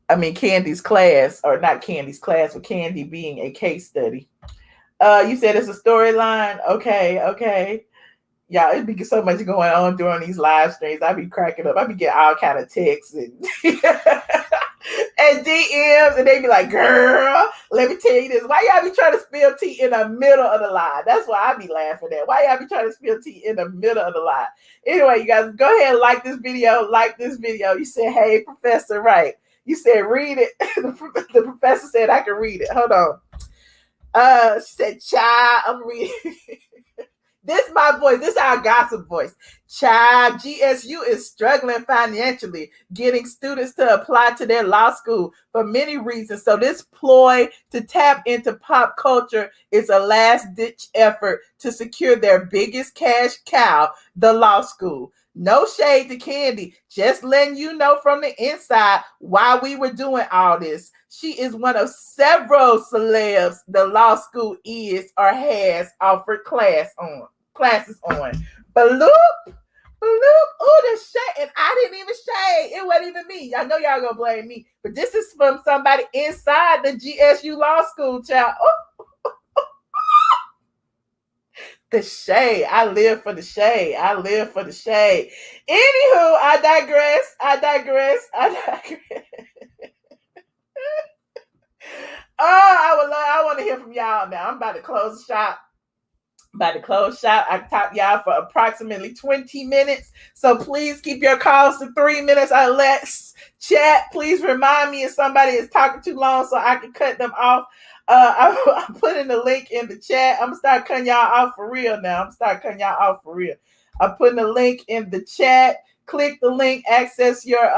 S1: I mean Kandi's class, or not Kandi's class, but Kandi being a case study. You said it's a storyline. Okay. Yeah, it'd be so much going on during these live streams. I'd be cracking up. I'd be getting all kind of texts and and DMs, and they'd be like, "Girl, let me tell you this. Why y'all be trying to spill tea in the middle of the live?" That's why I be laughing at. Why y'all be trying to spill tea in the middle of the live? Anyway, you guys, go ahead and like this video. Like this video. You said, "Hey, Professor," right? You said, "Read it." The professor said, "I can read it." Hold on. She said, "Child, I'm reading." This is my voice. This is our gossip voice. Child, GSU is struggling financially, getting students to apply to their law school for many reasons. So this ploy to tap into pop culture is a last-ditch effort to secure their biggest cash cow, the law school. No shade to Kandi, just letting you know from the inside why we were doing all this. She is one of several celebs the law school is or has offered classes on. Bloop. Oh, the shade. And I didn't even shade. It wasn't even me. I know y'all gonna blame me. But this is from somebody inside the GSU Law School, child. Oh. The shade. I live for the shade. Anywho, I digress. I want to hear from y'all now. I'm about to close the shop. I talked y'all for approximately 20 minutes. So please keep your calls to 3 minutes or less. Chat, please remind me if somebody is talking too long so I can cut them off. I'm putting the link in the chat. I'm going to start cutting y'all off for real now. I'm putting the link in the chat. Click the link, access your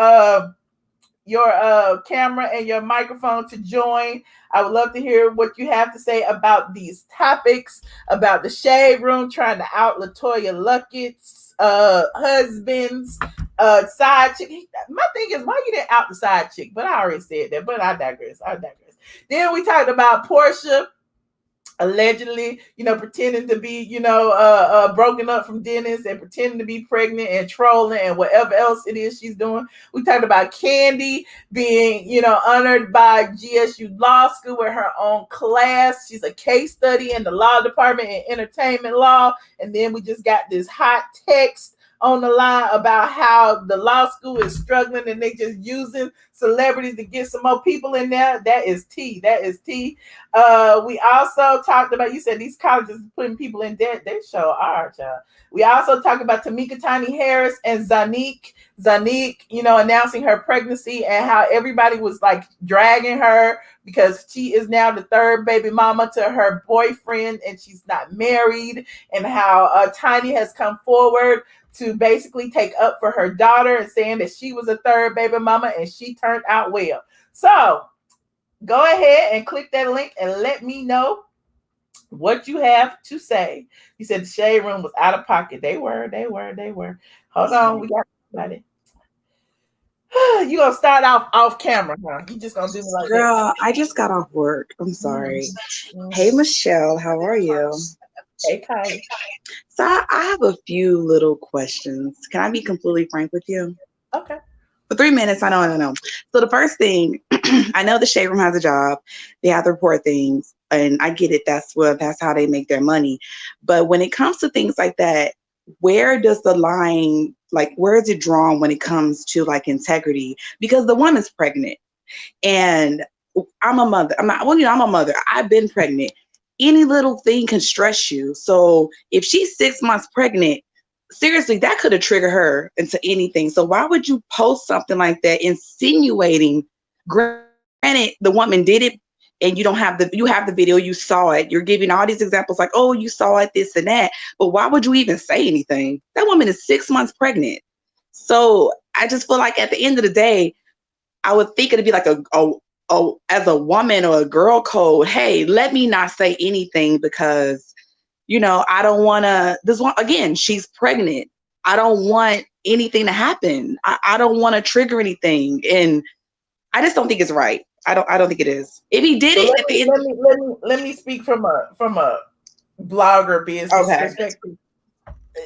S1: camera and your microphone to join. I would love to hear what you have to say about these topics, about the shade room trying to out LaToya Luckett's husband's side chick. My thing is, why you didn't out the side chick? But I already said that, but I digress. Then we talked about Porsha allegedly, pretending to be, broken up from Dennis and pretending to be pregnant and trolling and whatever else it is she's doing. We talked about Kandi being, honored by GSU Law School with her own class. She's a case study in the law department and entertainment law. And then we just got this hot text on the line about how the law school is struggling and they just using celebrities to get some more people in there. That is tea. We also talked about, you said these colleges putting people in debt. They sure are, child. We also talked about Tamika Harris and Zonnique, announcing her pregnancy and how everybody was like dragging her because she is now the third baby mama to her boyfriend and she's not married, and how Tiny has come forward to basically take up for her daughter and saying that she was a third baby mama and she turned out well. So go ahead and click that link and let me know what you have to say. You said the shade room was out of pocket. They were. Hold on. We got somebody. You gonna start off camera, huh? You just gonna do me like
S4: Girl,
S1: that?
S4: I just got off work. I'm sorry.
S1: Mm-hmm.
S4: Hey, Michelle, how are you?
S1: Hey, Kandi.
S4: So I have a few little questions. Can I be completely frank with you?
S1: Okay.
S4: For 3 minutes, I know. So the first thing, I know the Shaderoom has a job. They have to report things, and I get it. That's how they make their money. But when it comes to things like that, where does the line, like, where is it drawn when it comes to like integrity? Because the woman's pregnant, and I'm a mother. I'm a mother. I've been pregnant. Any little thing can stress you. So if she's 6 months pregnant, seriously, that could have triggered her into anything. So why would you post something like that, insinuating? Granted, the woman did it, and you have the video, you saw it. You're giving all these examples like, oh, you saw it, this and that. But why would you even say anything? That woman is 6 months pregnant. So I just feel like at the end of the day, I would think it'd be like as a woman or a girl code, hey, let me not say anything because, I don't want to, this one, again, she's pregnant. I don't want anything to happen. I don't want to trigger anything. And I just don't think it's right. I don't think it is. If he did it at the end.
S1: Let me speak from a blogger business perspective.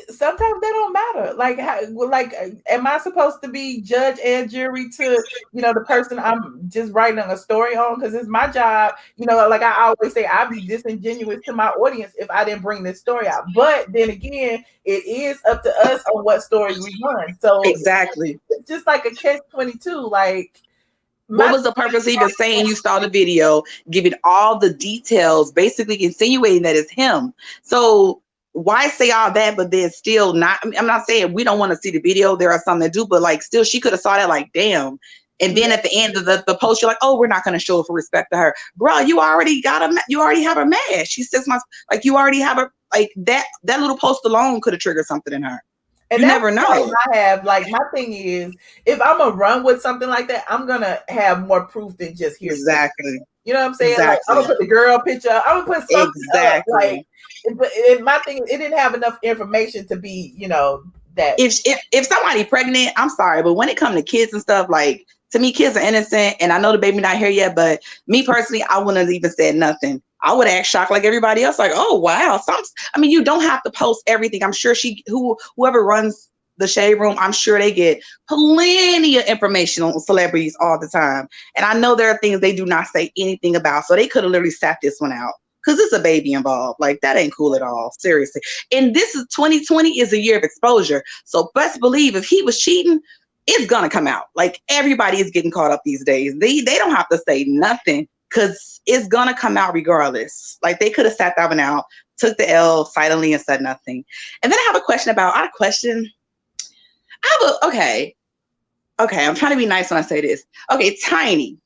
S1: Sometimes they don't matter. Like, am I supposed to be judge and jury to, the person I'm just writing a story on? Because it's my job. Like I always say, I'd be disingenuous to my audience if I didn't bring this story out. But then again, it is up to us on what stories we run. So
S4: exactly,
S1: it's just like a catch-22. Like,
S4: what was the purpose of even saying you saw the video, giving all the details, basically insinuating that it's him? So why say all that, but then still not? I'm not saying we don't want to see the video. There are some that do, but like still, she could have saw that like, damn. And then at the end of the post, you're like, oh, we're not going to show it for respect to her. Bro, you already have her mad. She's 6 months. Like, you already have her, like that little post alone could have triggered something in her. And you never know.
S1: I have, like, my thing is, if I'm gonna run with something like that, I'm gonna have more proof than just hearsay.
S4: Exactly.
S1: You know what I'm saying?
S4: Exactly.
S1: Like, I'm gonna put the girl picture. I'm gonna put something up. Like, but my thing, it didn't have enough information to be, that.
S4: If somebody pregnant, I'm sorry, but when it comes to kids and stuff, like, to me, kids are innocent, and I know the baby not here yet, but me personally, I wouldn't have even said nothing. I would act shocked like everybody else, like, oh wow. You don't have to post everything. I'm sure whoever runs the Shaderoom, I'm sure they get plenty of information on celebrities all the time. And I know there are things they do not say anything about. So they could have literally sat this one out because it's a baby involved. Like, that ain't cool at all. Seriously. And this is 2020 is a year of exposure. So best believe if he was cheating, it's going to come out. Like, everybody is getting caught up these days. They don't have to say nothing because it's going to come out regardless. Like, they could have sat that one out, took the L silently and said nothing. And then I have a question about okay, I'm trying to be nice when I say this. Okay, Tiny.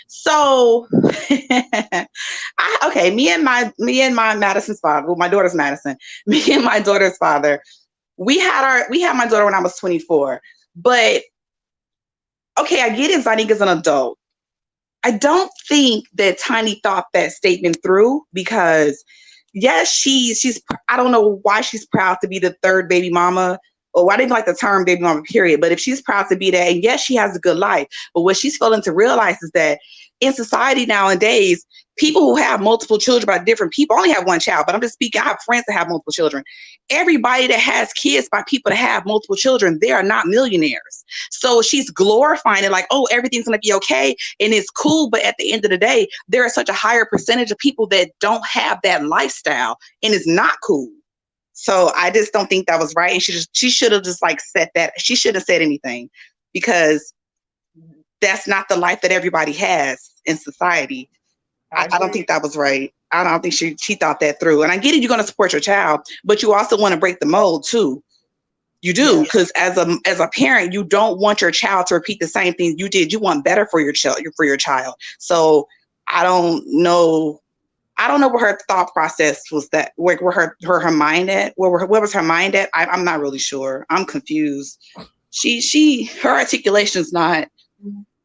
S4: So, me and my Madison's father, well, my daughter's Madison, me and my daughter's father, we had my daughter when I was 24. But, okay, I get it, Zonnique is an adult. I don't think that Tiny thought that statement through because, yes, she's I don't know why she's proud to be the third baby mama. Or I didn't like the term baby mama, period. But if she's proud to be that, and yes, she has a good life. But what she's failing to realize is that in society nowadays, people who have multiple children by different people only have one child. But I'm just speaking, I have friends that have multiple children. Everybody that has kids by people that have multiple children, they are not millionaires. So she's glorifying it like, oh, everything's going to be okay. And it's cool. But at the end of the day, there is such a higher percentage of people that don't have that lifestyle. And it's not cool. So I just don't think that was right. And she should have just like said that. She shouldn't have said anything because that's not the life that everybody has in society. I don't think that was right. I don't think she thought that through. And I get it, you're going to support your child, but you also want to break the mold too. You do, because as a parent, you don't want your child to repeat the same things you did. You want better for your child. So I don't know where her thought process was, that where her mind at. Where was her mind at? I'm not really sure. I'm confused. Her articulation is not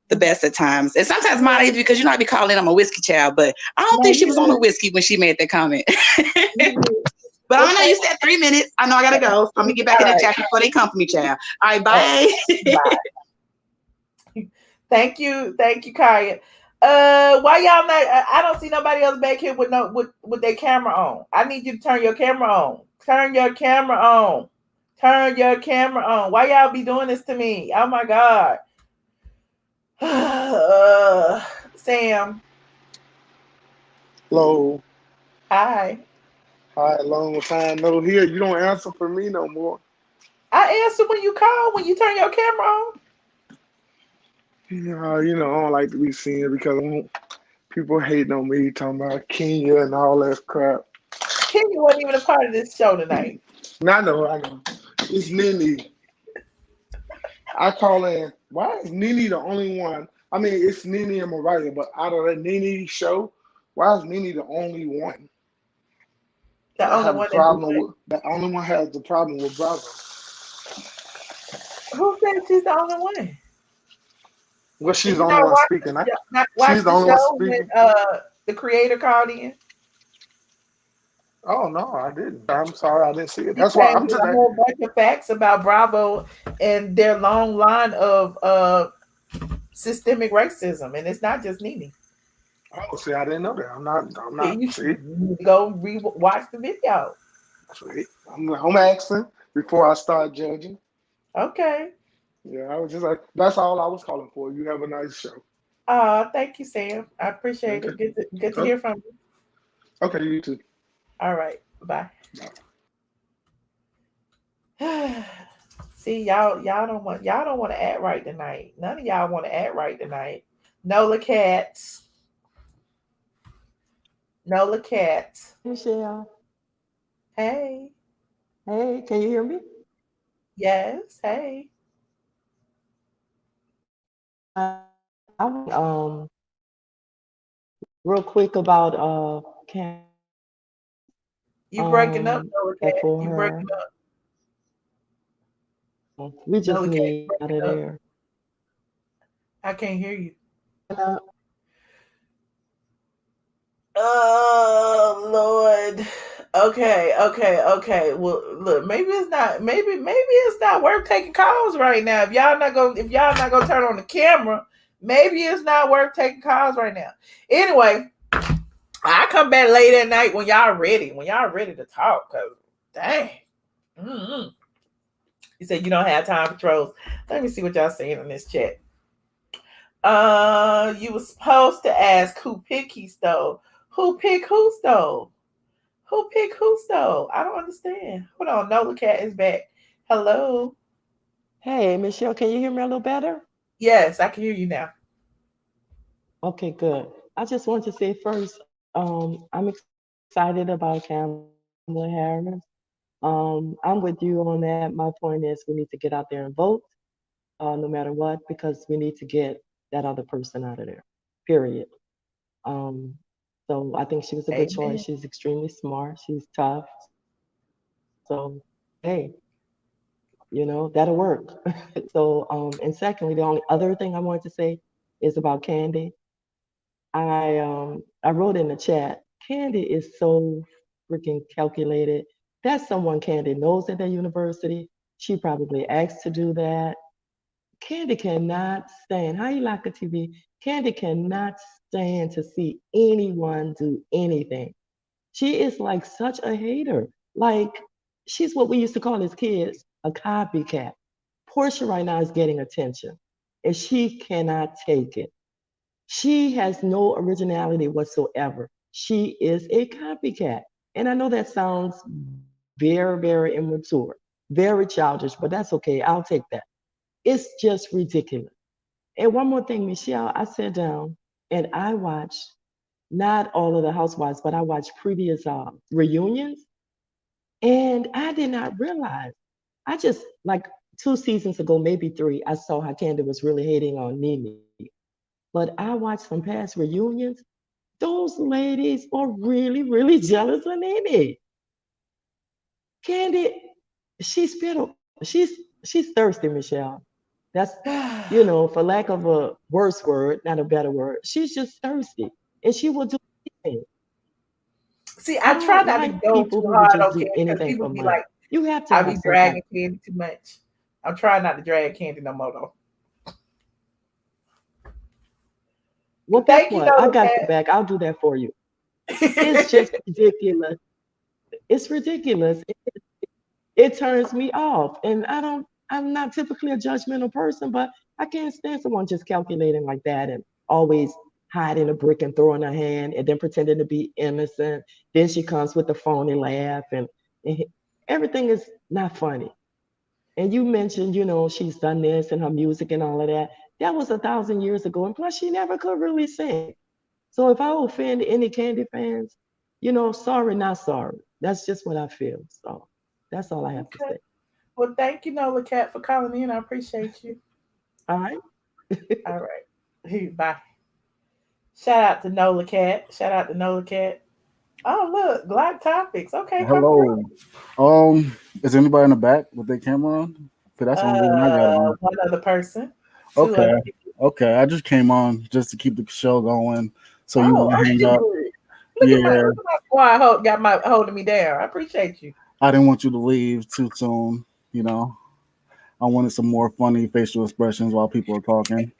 S4: the best at times, and sometimes mine is because I be calling I'm a whiskey child, but I don't think she was on the whiskey when she made that comment. But I know you said 3 minutes. I know I gotta go. So I'm gonna get back in the chat before they come for me, child. All right, bye. Bye.
S1: Thank you, Kaya. Why y'all not? I don't see nobody else back here with their camera on. I need you to turn your camera on. Turn your camera on. Turn your camera on. Why y'all be doing this to me? Oh my God. Sam.
S5: Hello.
S1: Hi.
S5: Hi, long time no here. You don't answer for me no more.
S1: I answer when you call, when you turn your camera on.
S5: I don't like to be seen because people hating on me, talking about Kenya and all that crap.
S1: Kenya wasn't even a part of this show tonight.
S5: I know. It's Nene. I call in. Why is Nene the only one? I mean, it's Nene and Mariah, but out of that Nene show, why is Nene the only one?
S1: The only one
S5: The only one has the problem with Bravo.
S1: Who said she's the only one?
S5: Well, she's the only one speaking.
S1: She's the only one speaking. When the creator called in.
S5: Oh no, I didn't. I'm sorry, I didn't see it. That's why I'm just
S1: a whole bunch of facts about Bravo and their long line of systemic racism, and it's not just Nene.
S5: Oh, see, I didn't know that. I'm not.
S1: You should go watch the video.
S5: Sweet. I'm asking before I start judging.
S1: Okay.
S5: Yeah, I was just like, that's all I was calling for. You have a nice show.
S1: Thank you, Sam. I appreciate it. Good to hear from you.
S5: Okay, you too.
S1: All right. Bye. See, y'all don't want to act right tonight. None of y'all want to act right tonight. Nola Cats.
S6: Michelle.
S1: Hey.
S6: Hey, can you hear me?
S1: Yes. Hey.
S6: Real quick about Cam.
S1: You breaking up, Nola Cat. You breaking
S6: up. We just need out of there.
S1: I can't hear you. Oh Lord. Okay. Well, look, maybe it's not worth taking calls right now. If y'all not gonna turn on the camera, maybe it's not worth taking calls right now. Anyway, I come back late at night when y'all ready to talk. Cause dang. Mm-hmm. You said you don't have time for trolls. Let me see what y'all saying in this chat. You were supposed to ask who picked he stole. Who picked who stole? Who picked who stole? I don't understand. Hold on. Nola Cat is back. Hello.
S6: Hey, Michelle, can you hear me a little better?
S1: Yes, I can hear you now.
S6: Okay, good. I just want to say first, I'm excited about Kamala Harris. I'm with you on that. My point is we need to get out there and vote, no matter what, because we need to get that other person out of there, period. So I think she was a good choice. She's extremely smart. She's tough. So, hey, that'll work. So, and secondly, the only other thing I wanted to say is about Kandi. I wrote in the chat, Kandi is so freaking calculated. That's someone Kandi knows at the university. She probably asked to do that. Kandi cannot stand, how you like a TV? Kandi cannot stand to see anyone do anything. She is like such a hater. Like, she's what we used to call as kids a copycat. Porsha right now is getting attention, and she cannot take it. She has no originality whatsoever. She is a copycat. And I know that sounds very, very immature, very childish, but that's okay. I'll take that. It's just ridiculous. And one more thing, Michelle, I sat down and I watched not all of the housewives, but I watched previous reunions. And I did not realize, I just, like 2 seasons ago, maybe 3, I saw how Kandi was really hating on Nene. But I watched some past reunions. Those ladies are really, really jealous of Nene. Kandi, she's bitter. She's thirsty, Michelle. That's, for lack of a worse word, not a better word. She's just thirsty, and she will do anything.
S1: See, I try not to go too hard on Kandi because people be like,
S6: you have to.
S1: I be dragging Kandi too much. I'm trying not to drag Kandi no more though.
S6: Well, guess
S1: Thank you,
S6: what? I
S1: Nola
S6: got
S1: Cat.
S6: your back. I'll do that for you. It's just ridiculous. It's ridiculous. It turns me off. And I'm not typically a judgmental person, but I can't stand someone just calculating like that and always hiding a brick and throwing her hand and then pretending to be innocent. Then she comes with a phony laugh and everything is not funny. And you mentioned, she's done this and her music and all of that. That was 1,000 years ago. And plus, she never could really sing. So if I offend any Kandi fans, sorry, not sorry. That's just what I feel. So that's all I have to
S1: Okay.
S6: say.
S1: Well, thank you, Nola Cat, for calling in. I appreciate you.
S6: All right.
S1: All right. Bye. Shout out to Nola Cat. Shout out to Nola Cat. Oh, look, Black Topics. Okay, come through.
S7: Hello. Is anybody in the back with their camera on? Cause that's the only reason I got on.
S1: One other person. Two
S7: Okay.
S1: other.
S7: Okay. I just came on just to keep the show going. So you
S1: Oh,
S7: won't hang
S1: okay,
S7: up.
S1: good.
S7: Yeah.
S1: Look at my squad got my holding me down. I appreciate you.
S7: I didn't want you to leave too soon. You know, I wanted some more funny facial expressions while people are talking.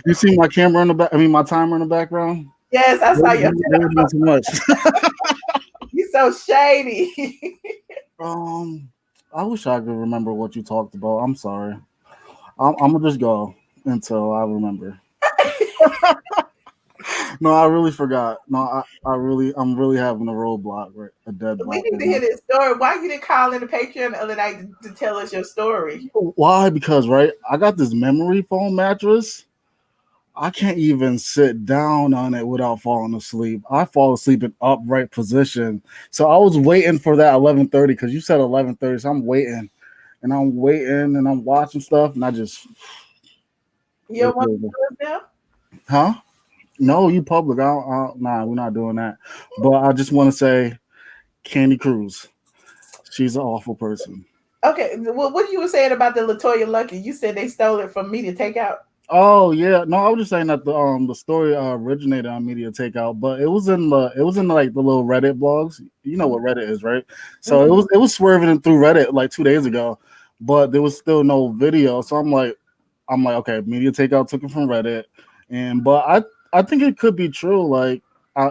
S7: You see my camera in the back? I mean, my timer in the background?
S1: Yes, I saw you.
S7: They were doing too much.
S1: You so shady.
S7: I wish I could remember what you talked about. I'm sorry. I'm gonna just go until I remember. No, I really forgot. No, I'm really having a roadblock, right? A dead
S1: We
S7: block.
S1: need to hear this story. Why you didn't call in the Patreon the other night to tell us your story?
S7: Why? Because right, I got this memory foam mattress. I can't even sit down on it without falling asleep. I fall asleep in upright position. So I was waiting for that 11:30 because you said 11:30. So I'm waiting and I'm watching stuff and I just.
S1: You don't want to do it now?
S7: Huh? No, you public. Nah, we're not doing that. But I just want to say, Kandi Cruz, she's an awful person.
S1: Okay, well, what you were saying about the LaToya Luckett? You said they stole it from Media Takeout.
S7: Oh yeah, no, I was just saying that the story originated on Media Takeout, but it was in like the little Reddit blogs. You know what Reddit is, right? So it was swerving through Reddit like 2 days ago, but there was still no video. So I'm like, okay, Media Takeout took it from Reddit, but I think it could be true. Like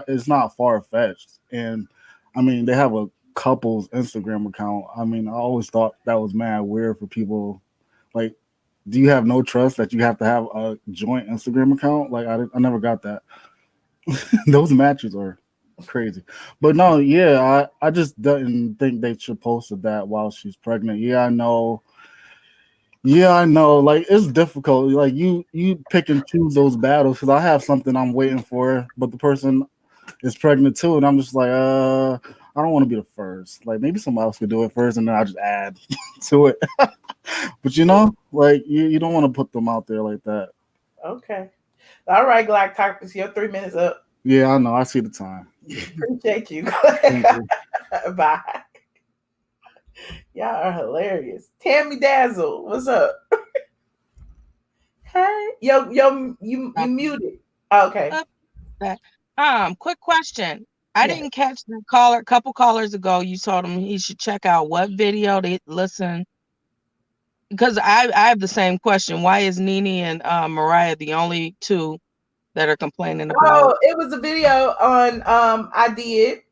S7: it's not far fetched, and I mean they have a couple's Instagram account. I mean I always thought that was mad weird for people like. Do you have no trust that you have to have a joint Instagram account? Like I never got that. Those matches are crazy. But no, yeah, I just didn't think they should posted that while she's pregnant. Yeah, I know. Yeah, I know. Like it's difficult. Like you pick and choose those battles because I have something I'm waiting for, but the person is pregnant too, and I'm just like, I don't want to be the first. Like maybe somebody else could do it first, and then I just add to it. But like you don't want to put them out there like that.
S1: Okay. All right, Black Topics, your 3 minutes up.
S7: Yeah, I know. I see the time.
S1: Appreciate you.
S7: Thank you.
S1: Bye. Y'all are hilarious. Tammy Dazzle, what's up? Hey, you muted. Okay.
S8: Quick question. I didn't catch the caller. A couple callers ago, you told him he should check out what video they listen. Because I have the same question. Why is Nene and Mariah the only two that are complaining about?
S1: Oh, it was a video on I did,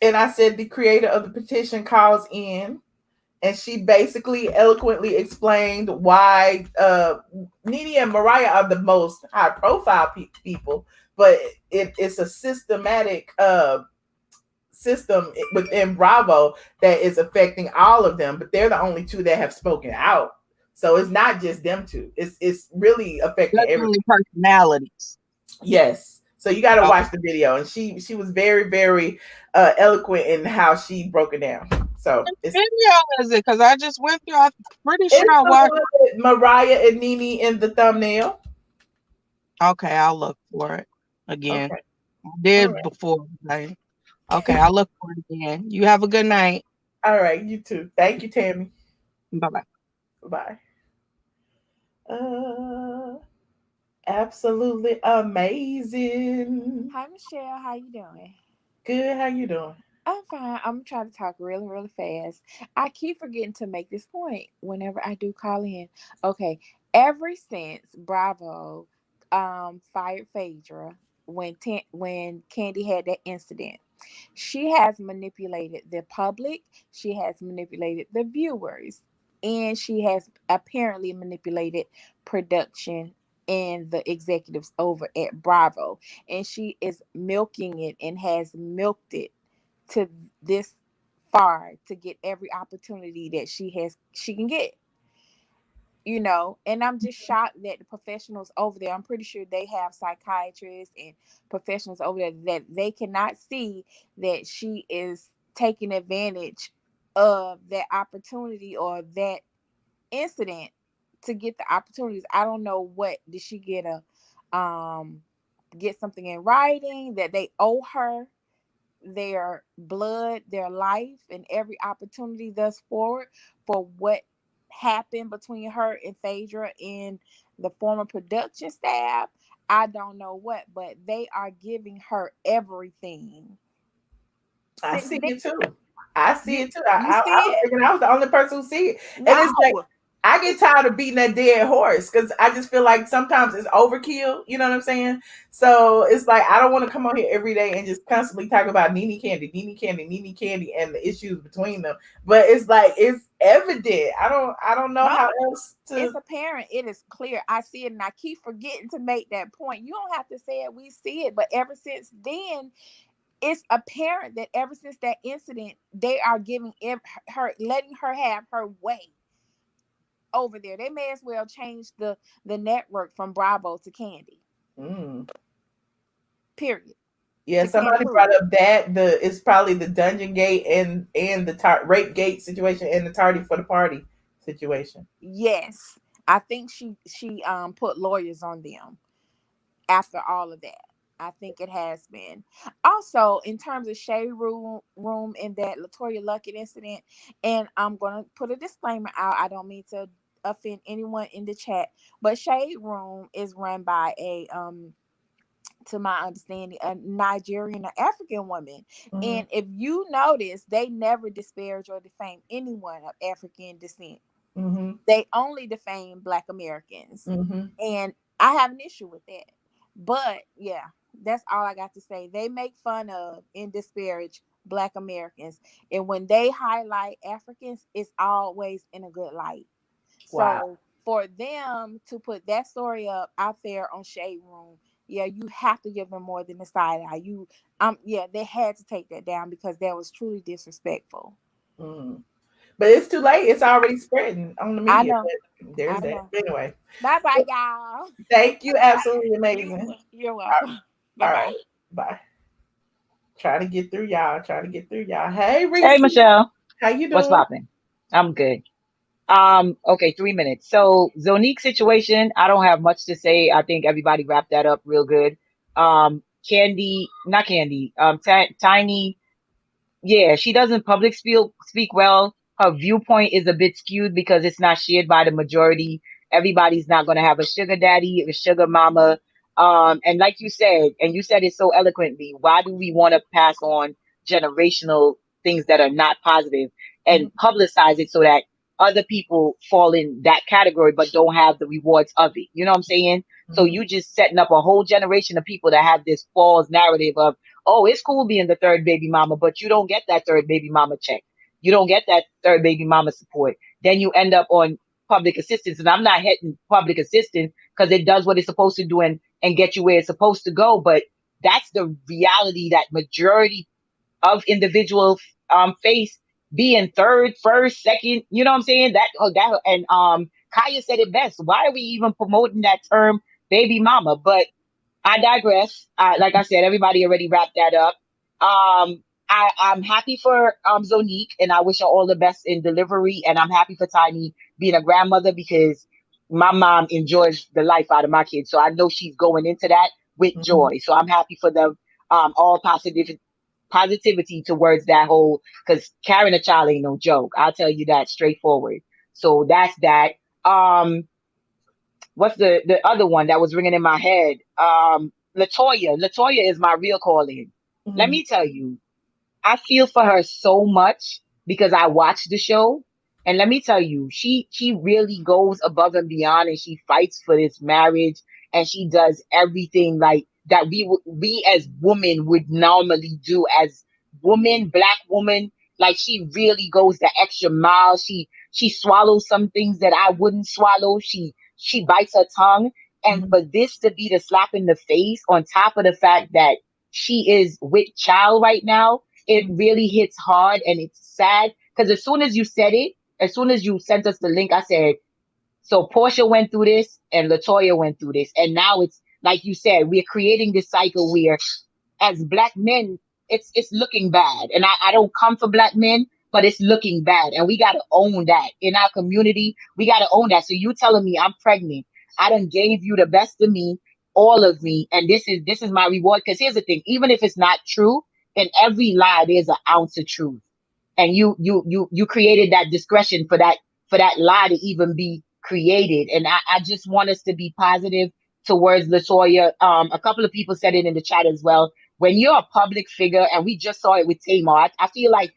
S1: and I said the creator of the petition calls in, and she basically eloquently explained why Nene and Mariah are the most high profile people, but it's a systematic system within Bravo that is affecting all of them, but they're the only two that have spoken out. So it's not just them two. It's really affecting everybody.
S8: Personalities.
S1: Yes. So you got to watch the video, and she was very, very eloquent in how she broke it down. So
S8: what video is it? Because I just went through. I'm pretty sure I watched
S1: Mariah and Nene in the thumbnail.
S8: Okay, I'll look for it again.
S1: Okay.
S8: I did before. Right? Okay, I'll look for it again. You have a good night.
S1: All right, you too. Thank you, Tammy.
S8: Bye-bye.
S1: Bye. Absolutely amazing.
S9: Hi, Michelle. How you doing?
S1: Good. How you doing?
S9: I'm fine. I'm trying to talk really, really fast. I keep forgetting to make this point whenever I do call in. Okay. Ever since Bravo fired Phaedra when Kandi had that incident. She has manipulated the public, she has manipulated the viewers, and she has apparently manipulated production and the executives over at Bravo. And she is milking it and has milked it to this far to get every opportunity that she can get. And I'm just shocked that the professionals over there, I'm pretty sure they have psychiatrists and professionals over there, that they cannot see that she is taking advantage of that opportunity or that incident to get the opportunities. I don't know, what did she get get something in writing that they owe her their blood, their life, and every opportunity thus forward for what happened between her and Phaedra and the former production staff? I don't know what, but they are giving her everything.
S1: I see it too. I see it too.
S9: You
S1: I
S9: see
S1: was
S9: it?
S1: thinking I was the only person who see it. And
S9: No.
S1: it's like, I get tired of beating that dead horse because I just feel like sometimes it's overkill. You know what I'm saying? So it's like, I don't want to come on here every day and just constantly talk about Nene Kandi, and the issues between them. But it's like, it's evident. I don't know how else to.
S9: It's apparent. It is clear. I see it, and I keep forgetting to make that point. You don't have to say it. We see it. But ever since then, it's apparent that ever since that incident, they are giving her, letting her have her way over there. They may as well change the network from Bravo to Kandi. Period.
S1: Yeah, somebody brought up that it's probably the Dungeon Gate and the Rape Gate situation and the Tardy for the Party situation.
S9: Yes, I think she put lawyers on them after all of that. I think it has been. Also, in terms of Shaderoom and that LaToya Luckett incident, and I'm gonna put a disclaimer out. I don't mean to offend anyone in the chat, but Shaderoom is run by a to my understanding, a Nigerian or African woman. And if you notice, they never disparage or defame anyone of African descent. They only defame Black Americans. And I have an issue with that. But yeah, that's all I got to say. They make fun of and disparage Black Americans. And when they highlight Africans, it's always in a good light.
S1: Wow.
S9: So for them to put that story up out there on Shaderoom, yeah, you have to give them more than the side eye. They had to take that down because that was truly disrespectful.
S1: But it's too late. It's already spreading on the media.
S9: I know.
S1: There's that. Anyway.
S9: Bye-bye, y'all.
S1: Thank you. Absolutely amazing.
S9: You're welcome.
S1: Bye-bye. All right. Bye. Try to get through y'all. Hey, Reese.
S10: Hey, Michelle.
S1: How you doing?
S10: What's popping? I'm good. Okay, 3 minutes. So Zonnique situation, I don't have much to say. I think everybody wrapped that up real good. Tiny, yeah, she doesn't public speak well. Her viewpoint is a bit skewed because it's not shared by the majority. Everybody's not going to have a sugar daddy, a sugar mama. And like you said, and you said it so eloquently, why do we want to pass on generational things that are not positive and publicize it so that other people fall in that category but don't have the rewards of it? You know what I'm saying? So you just setting up a whole generation of people that have this false narrative of, oh, it's cool being the third baby mama, but you don't get that third baby mama check. You don't get that third baby mama support. Then you end up on public assistance. And I'm not hitting public assistance because it does what it's supposed to do and get you where it's supposed to go. But that's the reality that majority of individuals face, being third, first, second, you know what I'm saying? And Kaya said it best. Why are we even promoting that term baby mama? But I digress. Like I said, everybody already wrapped that up. I'm happy for Zonnique, and I wish her all the best in delivery. And I'm happy for Tiny being a grandmother because my mom enjoys the life out of my kids. So I know she's going into that with joy. So I'm happy for them. All positivity towards that whole, because carrying a child ain't no joke. I'll tell you that straightforward. So that's that. What's the other one that was ringing in my head? LaToya. LaToya is my real call-in. Let me tell you, I feel for her so much because I watched the show. And let me tell you, she really goes above and beyond and she fights for this marriage and she does everything like that we as women would normally do as women, Black woman. Like she really goes the extra mile. She swallows some things that I wouldn't swallow. She bites her tongue. And for this to be the slap in the face on top of the fact that she is with child right now, it really hits hard and it's sad. Because as soon as you said it, as soon as you sent us the link, I said, so Porsha went through this and LaToya went through this. And now it's like you said, we're creating this cycle where as Black men, it's looking bad. And I don't come for Black men, but it's looking bad. And we got to own that in our community. We got to own that. So you telling me I'm pregnant. I done gave you the best of me, all of me. And this is my reward. Because here's the thing, even if it's not true, in every lie, there's an ounce of truth. And you created that discretion for that lie to even be created. And I just want us to be positive towards LaToya. A couple of people said it in the chat as well. When you're a public figure, and we just saw it with Tamar, I feel like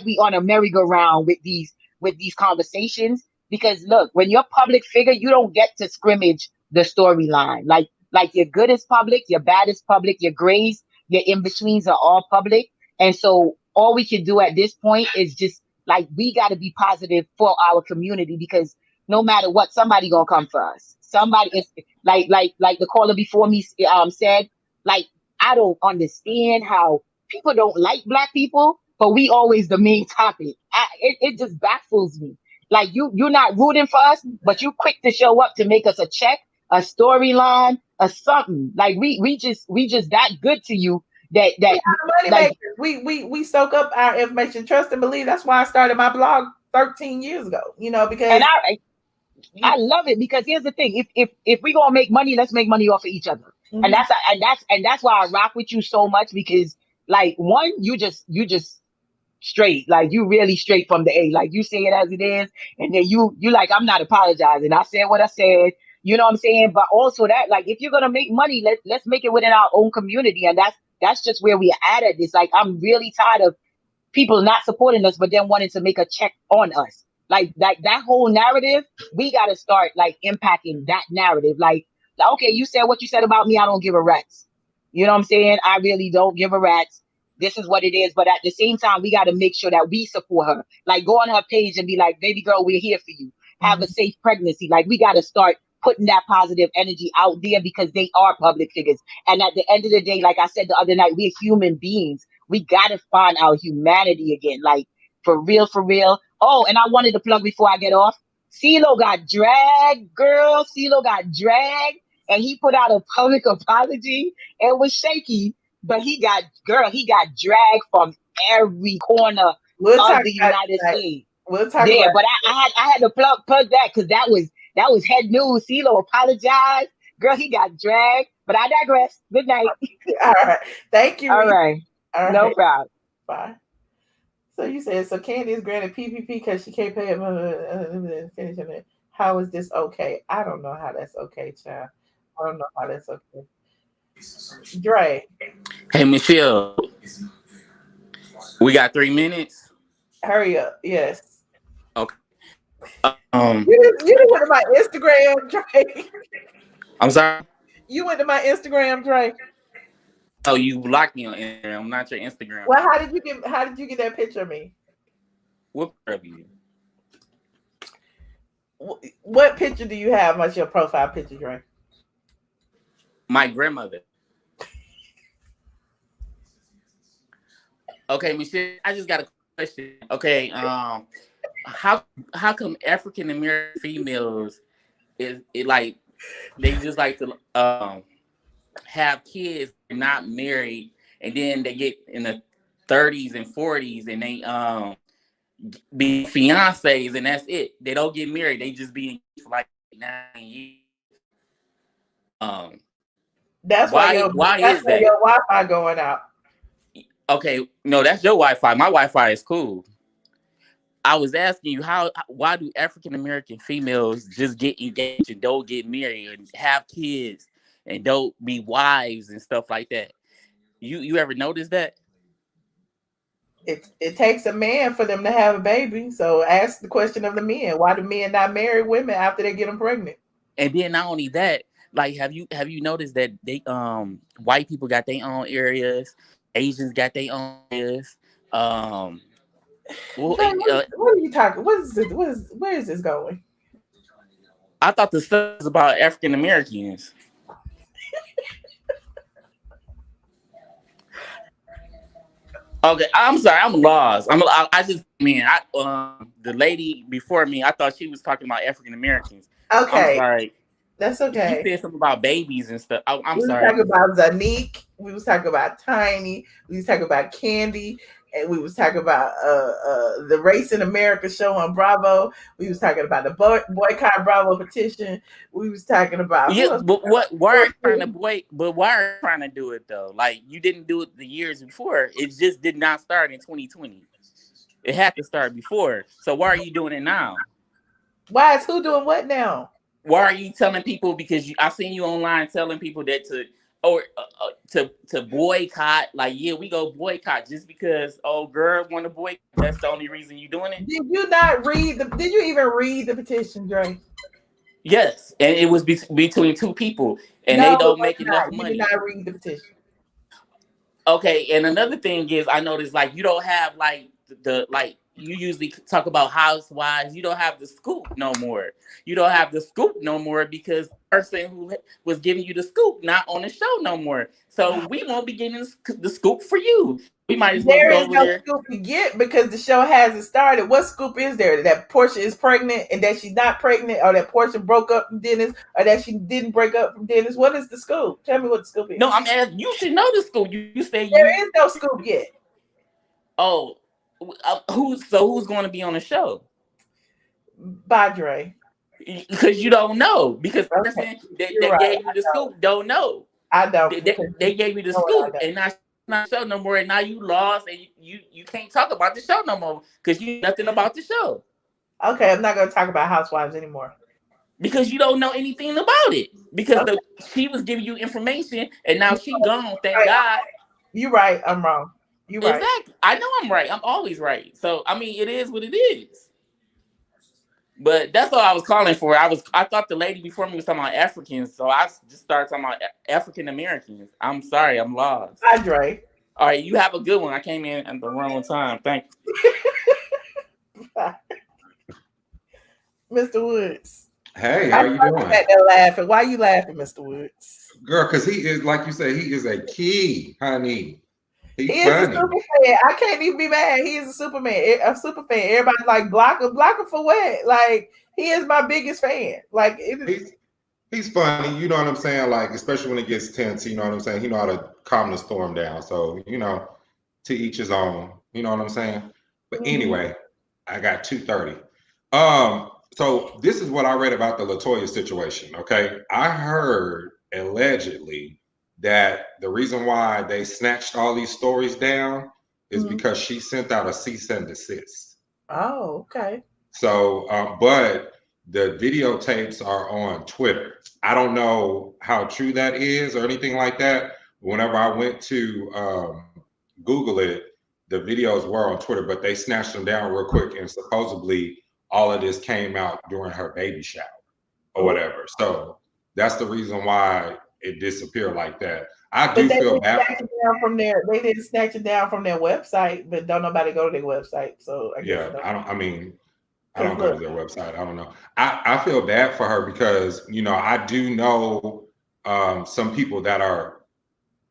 S10: we on a merry-go-round with these conversations. Because look, when you're a public figure, you don't get to scrimmage the storyline. Like your good is public, your bad is public, your grays, your in-betweens are all public. And so all we can do at this point is just like, we got to be positive for our community, because no matter what, somebody gonna come for us. Somebody is like the caller before me said, like, I don't understand how people don't like Black people, but we always the main topic. It just baffles me. Like you're not rooting for us, but you quick to show up to make us a check, a storyline, a something. Like we just that good to you that
S1: money
S10: like,
S1: makers. We soak up our information, trust and believe. That's why I started my blog 13 years ago. Because
S10: and I love it, because here's the thing: if we gonna make money, let's make money off of each other.
S1: Mm-hmm.
S10: And that's why I rock with you so much, because like, one, you just straight, like you really straight from the A, like you say it as it is, and then you like, I'm not apologizing. I said what I said. You know what I'm saying? But also that, like, if you're gonna make money, let's make it within our own community, and that's just where we are at this. Like, I'm really tired of people not supporting us, but then wanting to make a check on us. Like that whole narrative, we got to start like impacting that narrative. Like, okay, you said what you said about me. I don't give a rat's. You know what I'm saying? I really don't give a rat's. This is what it is. But at the same time, we got to make sure that we support her. Like, go on her page and be like, baby girl, we're here for you. Have a safe pregnancy. Like, we got to start putting that positive energy out there, because they are public figures. And at the end of the day, like I said the other night, we're human beings. We got to find our humanity again. Like, for real, for real. Oh, and I wanted to plug before I get off. CeeLo got dragged, girl. CeeLo got dragged, and he put out a public apology. It was shaky, but he got dragged from every corner of the United States.
S1: We'll talk about
S10: but I had to plug that, because that was head news. CeeLo apologized. Girl, he got dragged, but I digress. Good night.
S1: All right. Thank you.
S10: All right. No problem.
S1: Bye. So you said, so Kandi is granted PPP because she can't pay it. Finish it. How is this okay? I don't know how that's okay, child. I don't know how that's okay. Dre.
S11: Hey, Michelle. We got 3 minutes.
S1: Hurry up. Yes.
S11: Okay.
S1: You didn't went to my Instagram, Dre.
S11: I'm sorry?
S1: You went to my Instagram, Dre.
S11: Oh, you blocked me on Instagram. I'm not your Instagram.
S1: Well, how did you get that picture of me?
S11: What picture of you?
S1: What picture do you have as your profile picture, Dre?
S11: My grandmother. Okay, Michelle, I just got a question. Okay, how come African American females is it like they just like to have kids and not married, and then they get in the 30s and 40s and they be fiancés, and that's it. They don't get married. They just be engaged for like 9 years.
S1: That's why your Wi-Fi going out.
S11: Okay, no, that's your Wi-Fi. My Wi-Fi is cool. I was asking you why do African American females just get engaged and don't get married and have kids and don't be wives and stuff like that? You ever notice that?
S1: It takes a man for them to have a baby. So ask the question of the men. Why do men not marry women after they get them pregnant?
S11: And then not only that, Like, have you noticed that they white people got their own areas, Asians got their own areas. Well,
S1: Dre, what are you talking? What is this? Where is this going?
S11: I thought the stuff was about African Americans. Okay, I'm sorry, I'm lost. I just the lady before me, I thought she was talking about African Americans. I'm
S1: Okay,
S11: sorry.
S1: that's
S11: She
S1: okay.
S11: said something about babies and stuff. I'm
S1: We was
S11: sorry.
S1: talking about Zonnique. We was talking about Tiny. We was talking about Kandi, and we was talking about the Race in America show on Bravo. We was talking about the boycott Bravo petition. We was talking about who
S11: Yeah,
S1: else?
S11: but why are you trying to But why are you trying to do it though? Like, you didn't do it the years before. It just did not start in 2020. It had to start before. So why are you doing it now?
S1: Why is who doing what now?
S11: Why are you telling people? Because I seen you online telling people that to boycott. Like, yeah, we go boycott just because girl want to boycott. That's the only reason you doing it.
S1: Did you not read Did you even read the petition, Dre?
S11: Yes, and it was between two people, and
S1: No,
S11: they
S1: it
S11: don't
S1: was
S11: make enough
S1: not. You did
S11: money.
S1: not read the petition.
S11: Okay, and another thing is, I noticed like you don't have like you usually talk about housewives. You don't have the scoop no more. You don't have the scoop no more because the person who was giving you the scoop not on the show no more. So we won't be getting the scoop for you. We might as well
S1: There
S11: go
S1: is
S11: over
S1: no
S11: there.
S1: scoop to get because the show hasn't started. What scoop is there? That Porsha is pregnant and that she's not pregnant, or that Porsha broke up from Dennis, or that she didn't break up from Dennis? What is the scoop? Tell me what the scoop is.
S11: No, I'm asking. You should know the scoop. You say
S1: There is no scoop yet.
S11: Oh, who's going to be on the show?
S1: Badre.
S11: Because you don't know. Because the
S1: Okay.
S11: person that
S1: Right.
S11: gave you the scoop don't know.
S1: I don't.
S11: They gave you the scoop and not show no more, and now you lost and you can't talk about the show no more because you know nothing about the show.
S1: Okay, I'm not going to talk about housewives anymore.
S11: Because you don't know anything about it. Because she was giving you information and now she gone, thank God.
S1: You're right, I'm wrong. You're right.
S11: Exactly. I know I'm right. I'm always right. So I mean, it is what it is. But that's all I was calling for. I thought the lady before me was talking about Africans, so I just started talking about African Americans. I'm sorry, I'm lost.
S1: Badre.
S11: All right, you have a good one. I came in at the wrong time. Thank you.
S1: Mr. Woods.
S12: Hey, how you doing?
S1: Laughing. Why are you laughing, Mr. Woods?
S12: Girl, because he is, like you said, he is a key, honey.
S1: He is a super fan. I can't even be mad. He is a Superman, a super fan. Everybody like block him for what? Like, he is my biggest fan. Like,
S12: he's funny. You know what I'm saying? Like, especially when it gets tense. You know what I'm saying? He know how to calm the storm down. So, to each his own. You know what I'm saying? But anyway, I got 2:30. So this is what I read about the LaToya situation. Okay, I heard allegedly that the reason why they snatched all these stories down is because she sent out a cease and desist.
S1: Oh, okay.
S12: So, but the videotapes are on Twitter. I don't know how true that is or anything like that. Whenever I went to Google it, the videos were on Twitter, but they snatched them down real quick, and supposedly all of this came out during her baby shower or whatever. So that's the reason why it disappeared like that. I do feel bad.
S1: They didn't snatch it down from their website, but don't nobody go to their website. So I guess
S12: I don't go to their website. I don't know. I feel bad for her because I do know some people that are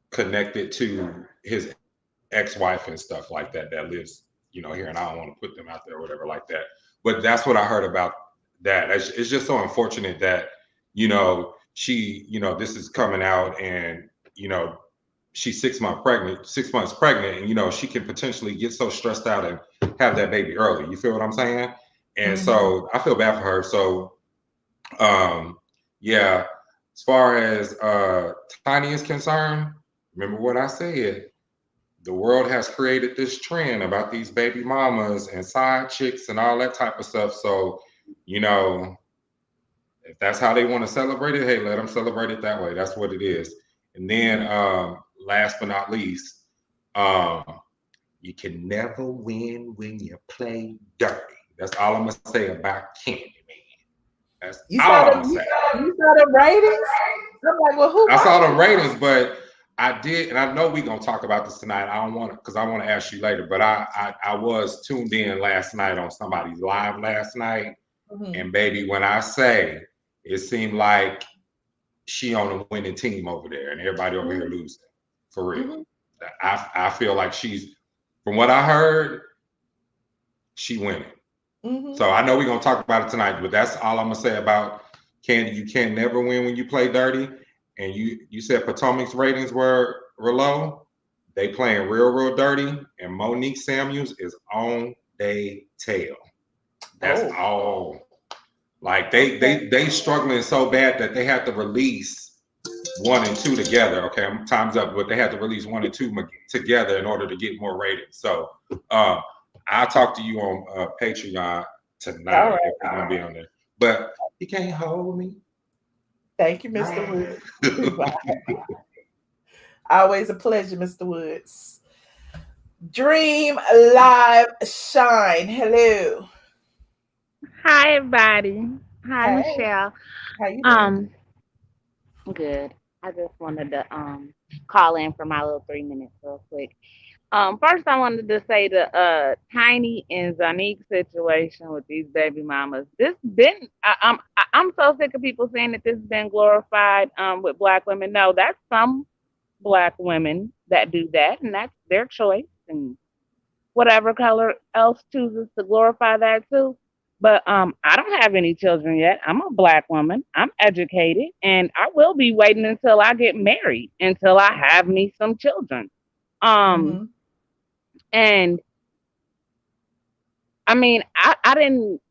S12: connected to his ex-wife and stuff like that lives here, and I don't want to put them out there or whatever like that. But that's what I heard about that. It's just so unfortunate that she this is coming out and she's 6 months pregnant, and she can potentially get so stressed out and have that baby early. You feel what I'm saying? And so I feel bad for her. So as far as Tiny is concerned, remember what I said. The world has created this trend about these baby mamas and side chicks and all that type of stuff. So, if that's how they want to celebrate it, hey, let them celebrate it that way. That's what it is. And then last but not least, you can never win when you play dirty. That's all I'm going to say about Kandi, man. That's all I'm going to say.
S1: You saw the ratings? I'm like, well, who?
S12: I saw the ratings, but I did, and I know we're gonna talk about this tonight. I don't want to, because I want to ask you later. But I was tuned in last night on somebody's live last night, and baby, when I say it seemed like she on a winning team over there, and everybody over here losing for real. I feel like she's, from what I heard, she winning. So I know we're gonna talk about it tonight, but that's all I'm gonna say about Kandi. You can't never win when you play dirty. And you said Potomac's ratings were low. They playing real dirty, and Monique Samuels is on their tail. That's all. Like they struggling so bad that they had to release 1 and 2 together. Okay, time's up, but they had to release 1 and 2 together in order to get more ratings. So I'll talk to you on Patreon tonight if you're gonna be on there. But you can't hold me.
S1: Thank you, Mr. Woods. Always a pleasure, Mr. Woods. Dream Live Shine. Hello.
S13: Hi, everybody. Hi,
S1: Hey.
S13: Michelle.
S1: How you doing?
S13: Good. I just wanted to call in for my little 3 minutes real quick. First, I wanted to say the Tiny and Zonnique situation with these baby mamas. This been I'm so sick of people saying that this has been glorified with Black women. No, that's some Black women that do that, and that's their choice, and whatever color else chooses to glorify that too. But I don't have any children yet. I'm a Black woman. I'm educated, and I will be waiting until I get married, until I have me some children. And I mean, I didn't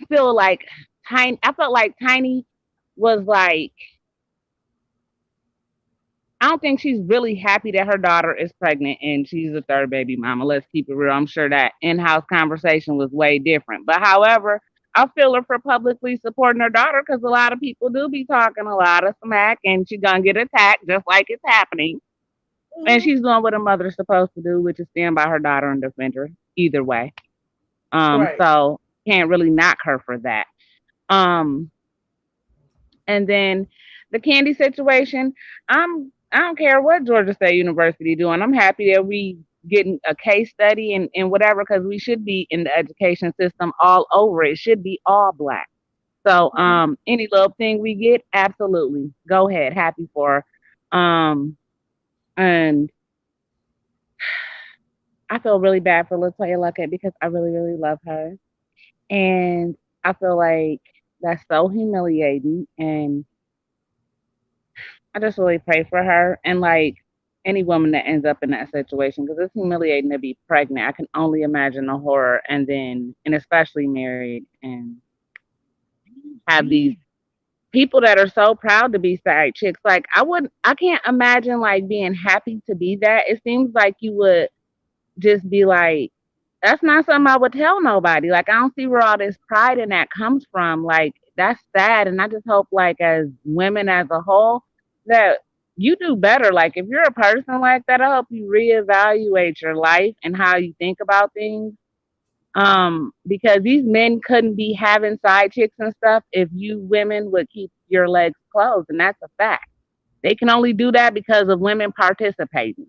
S13: feel like Tiny. I felt like Tiny was like, I don't think she's really happy that her daughter is pregnant and she's a third baby mama. Let's keep it real. I'm sure that in-house conversation was way different. But however, I feel her for publicly supporting her daughter, because a lot of people do be talking a lot of smack, and she's gonna get attacked just like it's happening. And she's doing what a mother's supposed to do, which is stand by her daughter and defend her either way. So can't really knock her for that. And then the Kandi situation, I don't care what Georgia State University doing. I'm happy that we getting a case study and whatever, because we should be in the education system all over. It should be all Black. So any little thing we get, absolutely. Go ahead. Happy for her. And I feel really bad for LaToya Luckett, because I really, really love her. And I feel like that's so humiliating. And I just really pray for her, and like any woman that ends up in that situation, because it's humiliating to be pregnant. I can only imagine the horror, and especially married and have these people that are so proud to be side chicks. Like I can't imagine like being happy to be that. It seems like you would just be like, that's not something I would tell nobody. Like, I don't see where all this pride in that comes from. Like, that's sad. And I just hope, like, as women as a whole, that you do better. Like, if you're a person like that, I hope you reevaluate your life and how you think about things. Because these men couldn't be having side chicks and stuff if you women would keep your legs closed. And that's a fact. They can only do that because of women participating.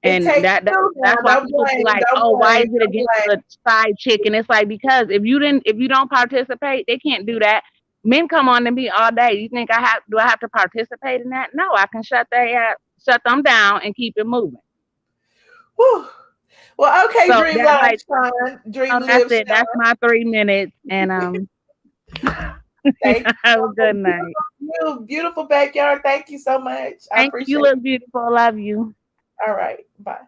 S13: And that's why people be like, why is it against the side chick? And it's like, because if you don't participate, they can't do that. Men come on to me all day. You think I have to participate in that? No, I can shut them down and keep it moving.
S1: Whew. Well, okay,
S13: so
S1: Dream Live Shine.
S13: That's it. That's my 3 minutes. And
S1: thank you.
S13: Have a good night.
S1: Beautiful backyard. Thank you so much. I appreciate
S13: you. You look beautiful. Love you.
S1: All right. Bye.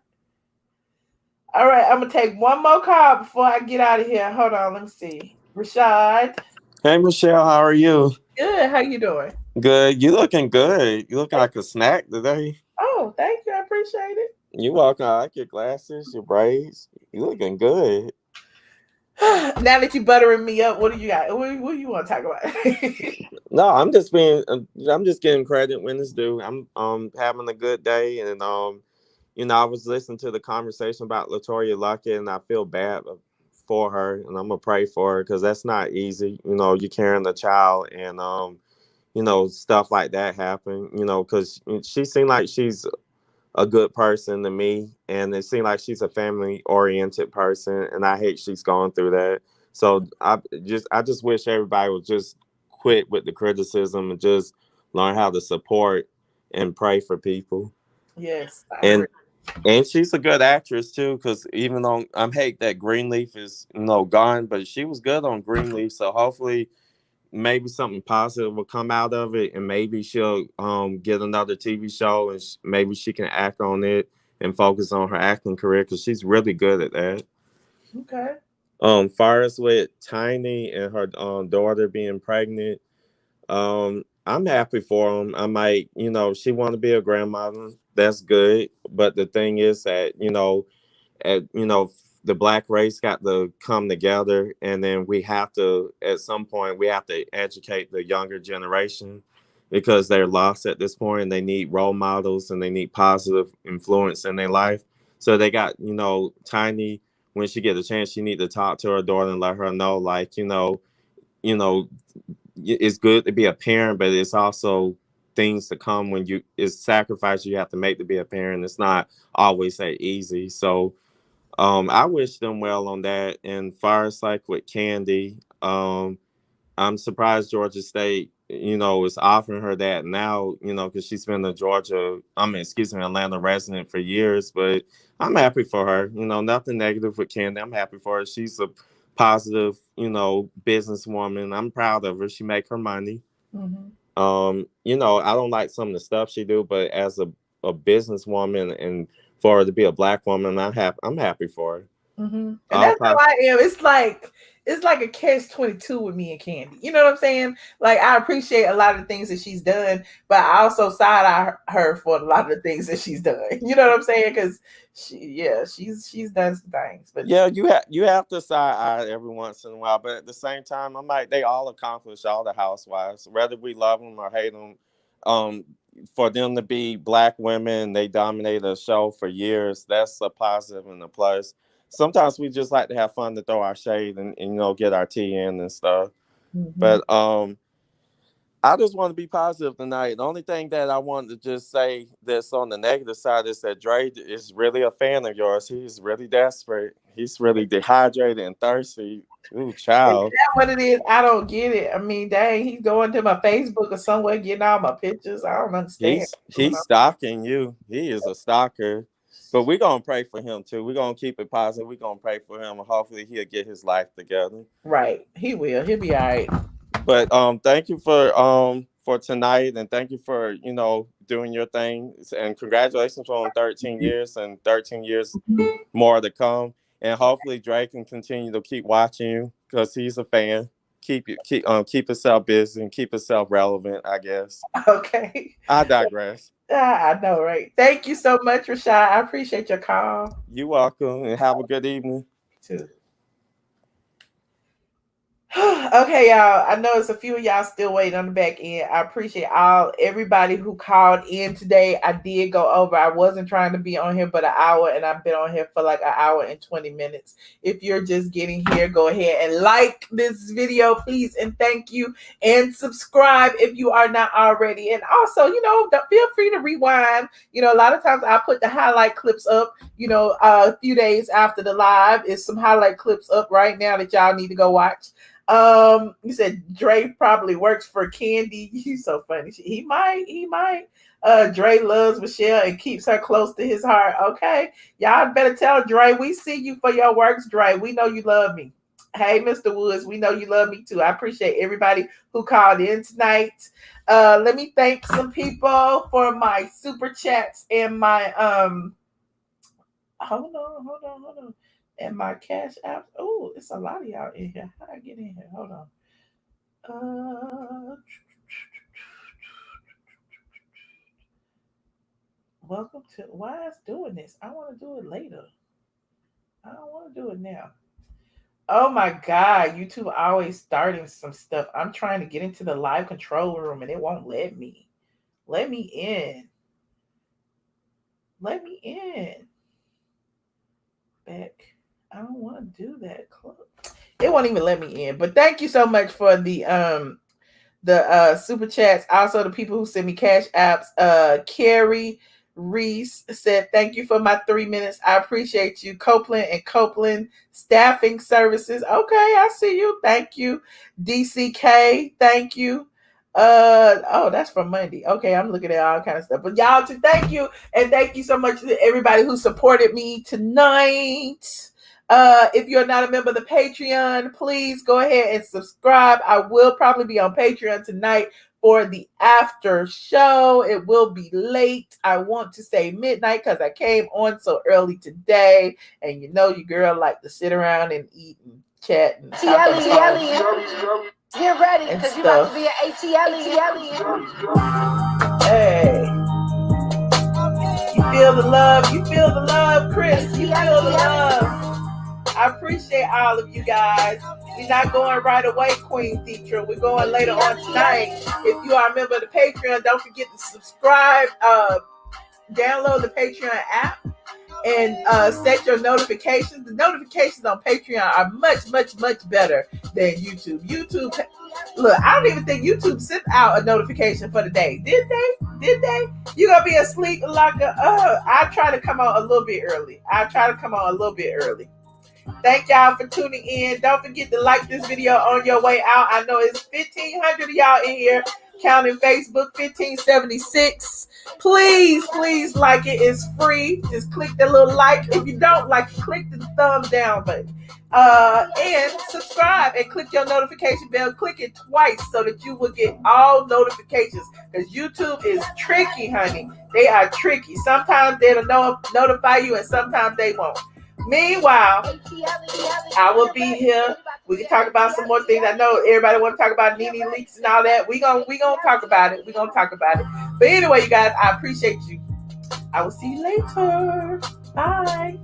S1: All right. I'm going to take one more call before I get out of here. Hold on. Let me see. Rashad.
S14: Hey, Michelle. How are you?
S1: Good. How you doing?
S14: Good. You looking good. You looking like a snack today.
S1: Oh, thank you. I appreciate it.
S14: You welcome. I like your glasses, your braids. You looking good.
S1: Now that you buttering me up, what do you got? What do you want to talk about?
S14: No, I'm just getting credit when it's due. I'm having a good day, and I was listening to the conversation about LaToya Luckett, and I feel bad for her, and I'm gonna pray for her, because that's not easy. You're carrying a child, and stuff like that happen, because she seemed like she's a good person to me, and it seemed like she's a family oriented person, and I hate she's going through that. So I just wish everybody would just quit with the criticism and just learn how to support and pray for people.
S1: Yes, I
S14: and
S1: agree.
S14: and she's a good actress too, because even though I hate that Greenleaf is gone, but she was good on Greenleaf, so hopefully maybe something positive will come out of it, and maybe she'll get another TV show, and maybe she can act on it and focus on her acting career, because she's really good at that.
S1: Okay.
S14: Far as with Tiny and her daughter being pregnant, I'm happy for them. I might, she want to be a grandmother. That's good, but the thing is that the black race got to come together, and then we have to, at some point, we have to educate the younger generation, because they're lost at this point, and they need role models, and they need positive influence in their life. So they got, Tiny, when she get a chance, she need to talk to her daughter and let her know, like, it's good to be a parent, but it's also things to come when it's sacrifice you have to make to be a parent. It's not always that easy. So I wish them well on that. And far as like with Kandi, I'm surprised Georgia State, is offering her that now, because she's been Atlanta resident for years. But I'm happy for her. Nothing negative with Kandi. I'm happy for her. She's a positive, businesswoman. I'm proud of her. She make her money.
S1: Mm-hmm.
S14: I don't like some of the stuff she do, but as a businesswoman, and for her to be a black woman, I'm happy for her.
S1: Mm-hmm. And that's how I am. It's like a catch-22 with me and Kandi. You know what I'm saying? Like, I appreciate a lot of the things that she's done, but I also side-eye her for a lot of the things that she's done. You know what I'm saying? Because she's done some things. But
S14: yeah, you have to side-eye every once in a while. But at the same time, I'm like, they all accomplish, all the housewives, whether we love them or hate them. For them to be black women, they dominate a show for years. That's a positive and a plus. Sometimes we just like to have fun to throw our shade and get our tea in and stuff.
S1: Mm-hmm.
S14: But I just want to be positive tonight. The only thing that I wanted to just say that's on the negative side is that Dre is really a fan of yours. He's really desperate. He's really dehydrated and thirsty. Ooh, child.
S1: Is that what it is? I don't get it. I mean, dang, he's going to my Facebook or somewhere getting all my pictures. I don't understand.
S14: He's stalking you. He is a stalker. But we're going to pray for him, too. We're going to keep it positive. We're going to pray for him, and hopefully he'll get his life together.
S1: Right. He will. He'll be all right.
S14: But thank you for tonight, and thank you for, doing your thing. And congratulations on 13 years and 13 years more to come. And hopefully Drake can continue to keep watching you, because he's a fan. Keep yourself busy and keep yourself relevant, I guess.
S1: Okay.
S14: I digress.
S1: I know, right? Thank you so much, Rashad. I appreciate your call.
S14: You're welcome, and have a good evening.
S1: You too. Okay, y'all. I know it's a few of y'all still waiting on the back end. I appreciate everybody who called in today. I did go over. I wasn't trying to be on here but an hour, and I've been on here for like an hour and 20 minutes. If you're just getting here, go ahead and like this video, please, and thank you. And subscribe if you are not already. And also, feel free to rewind. A lot of times I put the highlight clips up, a few days after the live. Is some highlight clips up right now that y'all need to go watch. You said Dre probably works for Kandi. You so funny. He might. Dre loves Michelle and keeps her close to his heart. Okay, y'all better tell Dre we see you for your works, Dre. We know you love me. Hey, Mr. Woods, we know you love me too. I appreciate everybody who called in tonight. Let me thank some people for my super chats and my hold on. And my cash app. Oh, it's a lot of y'all in here. How do I get in here? Hold on. Welcome to why is doing this? I want to do it later. I don't want to do it now. Oh my God, YouTube always starting some stuff. I'm trying to get into the live control room and it won't let me. Let me in. Back. I don't want to do that. It won't even let me in. But thank you so much for the the super chats. Also, the people who send me cash apps. Carrie Reese said, "Thank you for my 3 minutes. I appreciate you." Copeland and Copeland Staffing Services. Okay, I see you. Thank you. DCK. Thank you. Oh, that's from Monday. Okay, I'm looking at all kind of stuff. But y'all, thank you, and thank you so much to everybody who supported me tonight. If you're not a member of the Patreon, please go ahead and subscribe. I will probably be on Patreon tonight for the after show. It will be late. I want to say midnight because I came on so early today, and you know your girl like to sit around and eat and chat and talk on the phone.
S15: Get ready, because you're about to be an ATLien.
S1: Hey. You feel the love. You feel the love, Chris. You feel the love. I appreciate all of you guys. We're not going right away, Queen Theatra. We're going later on tonight. If you are a member of the Patreon, don't forget to subscribe. Download the Patreon app and set your notifications. The notifications on Patreon are much, much, much better than YouTube. YouTube, look, I don't even think YouTube sent out a notification for the day. Did they? You gonna be asleep like I try to come on a little bit early. Thank y'all for tuning in. Don't forget to like this video on your way out. I know it's 1,500 of y'all in here, counting Facebook, 1,576. Please like it. It's free. Just click the little like. If you don't like it, click the thumbs down button. And subscribe and click your notification bell. Click it twice so that you will get all notifications. Because YouTube is tricky, honey. They are tricky. Sometimes they'll notify you and sometimes they won't. Meanwhile, I will be here. We can talk about some more things. I know everybody want to talk about Nene leaks and all that. We gonna talk about it. But anyway, you guys, I appreciate you. I will see you later. Bye.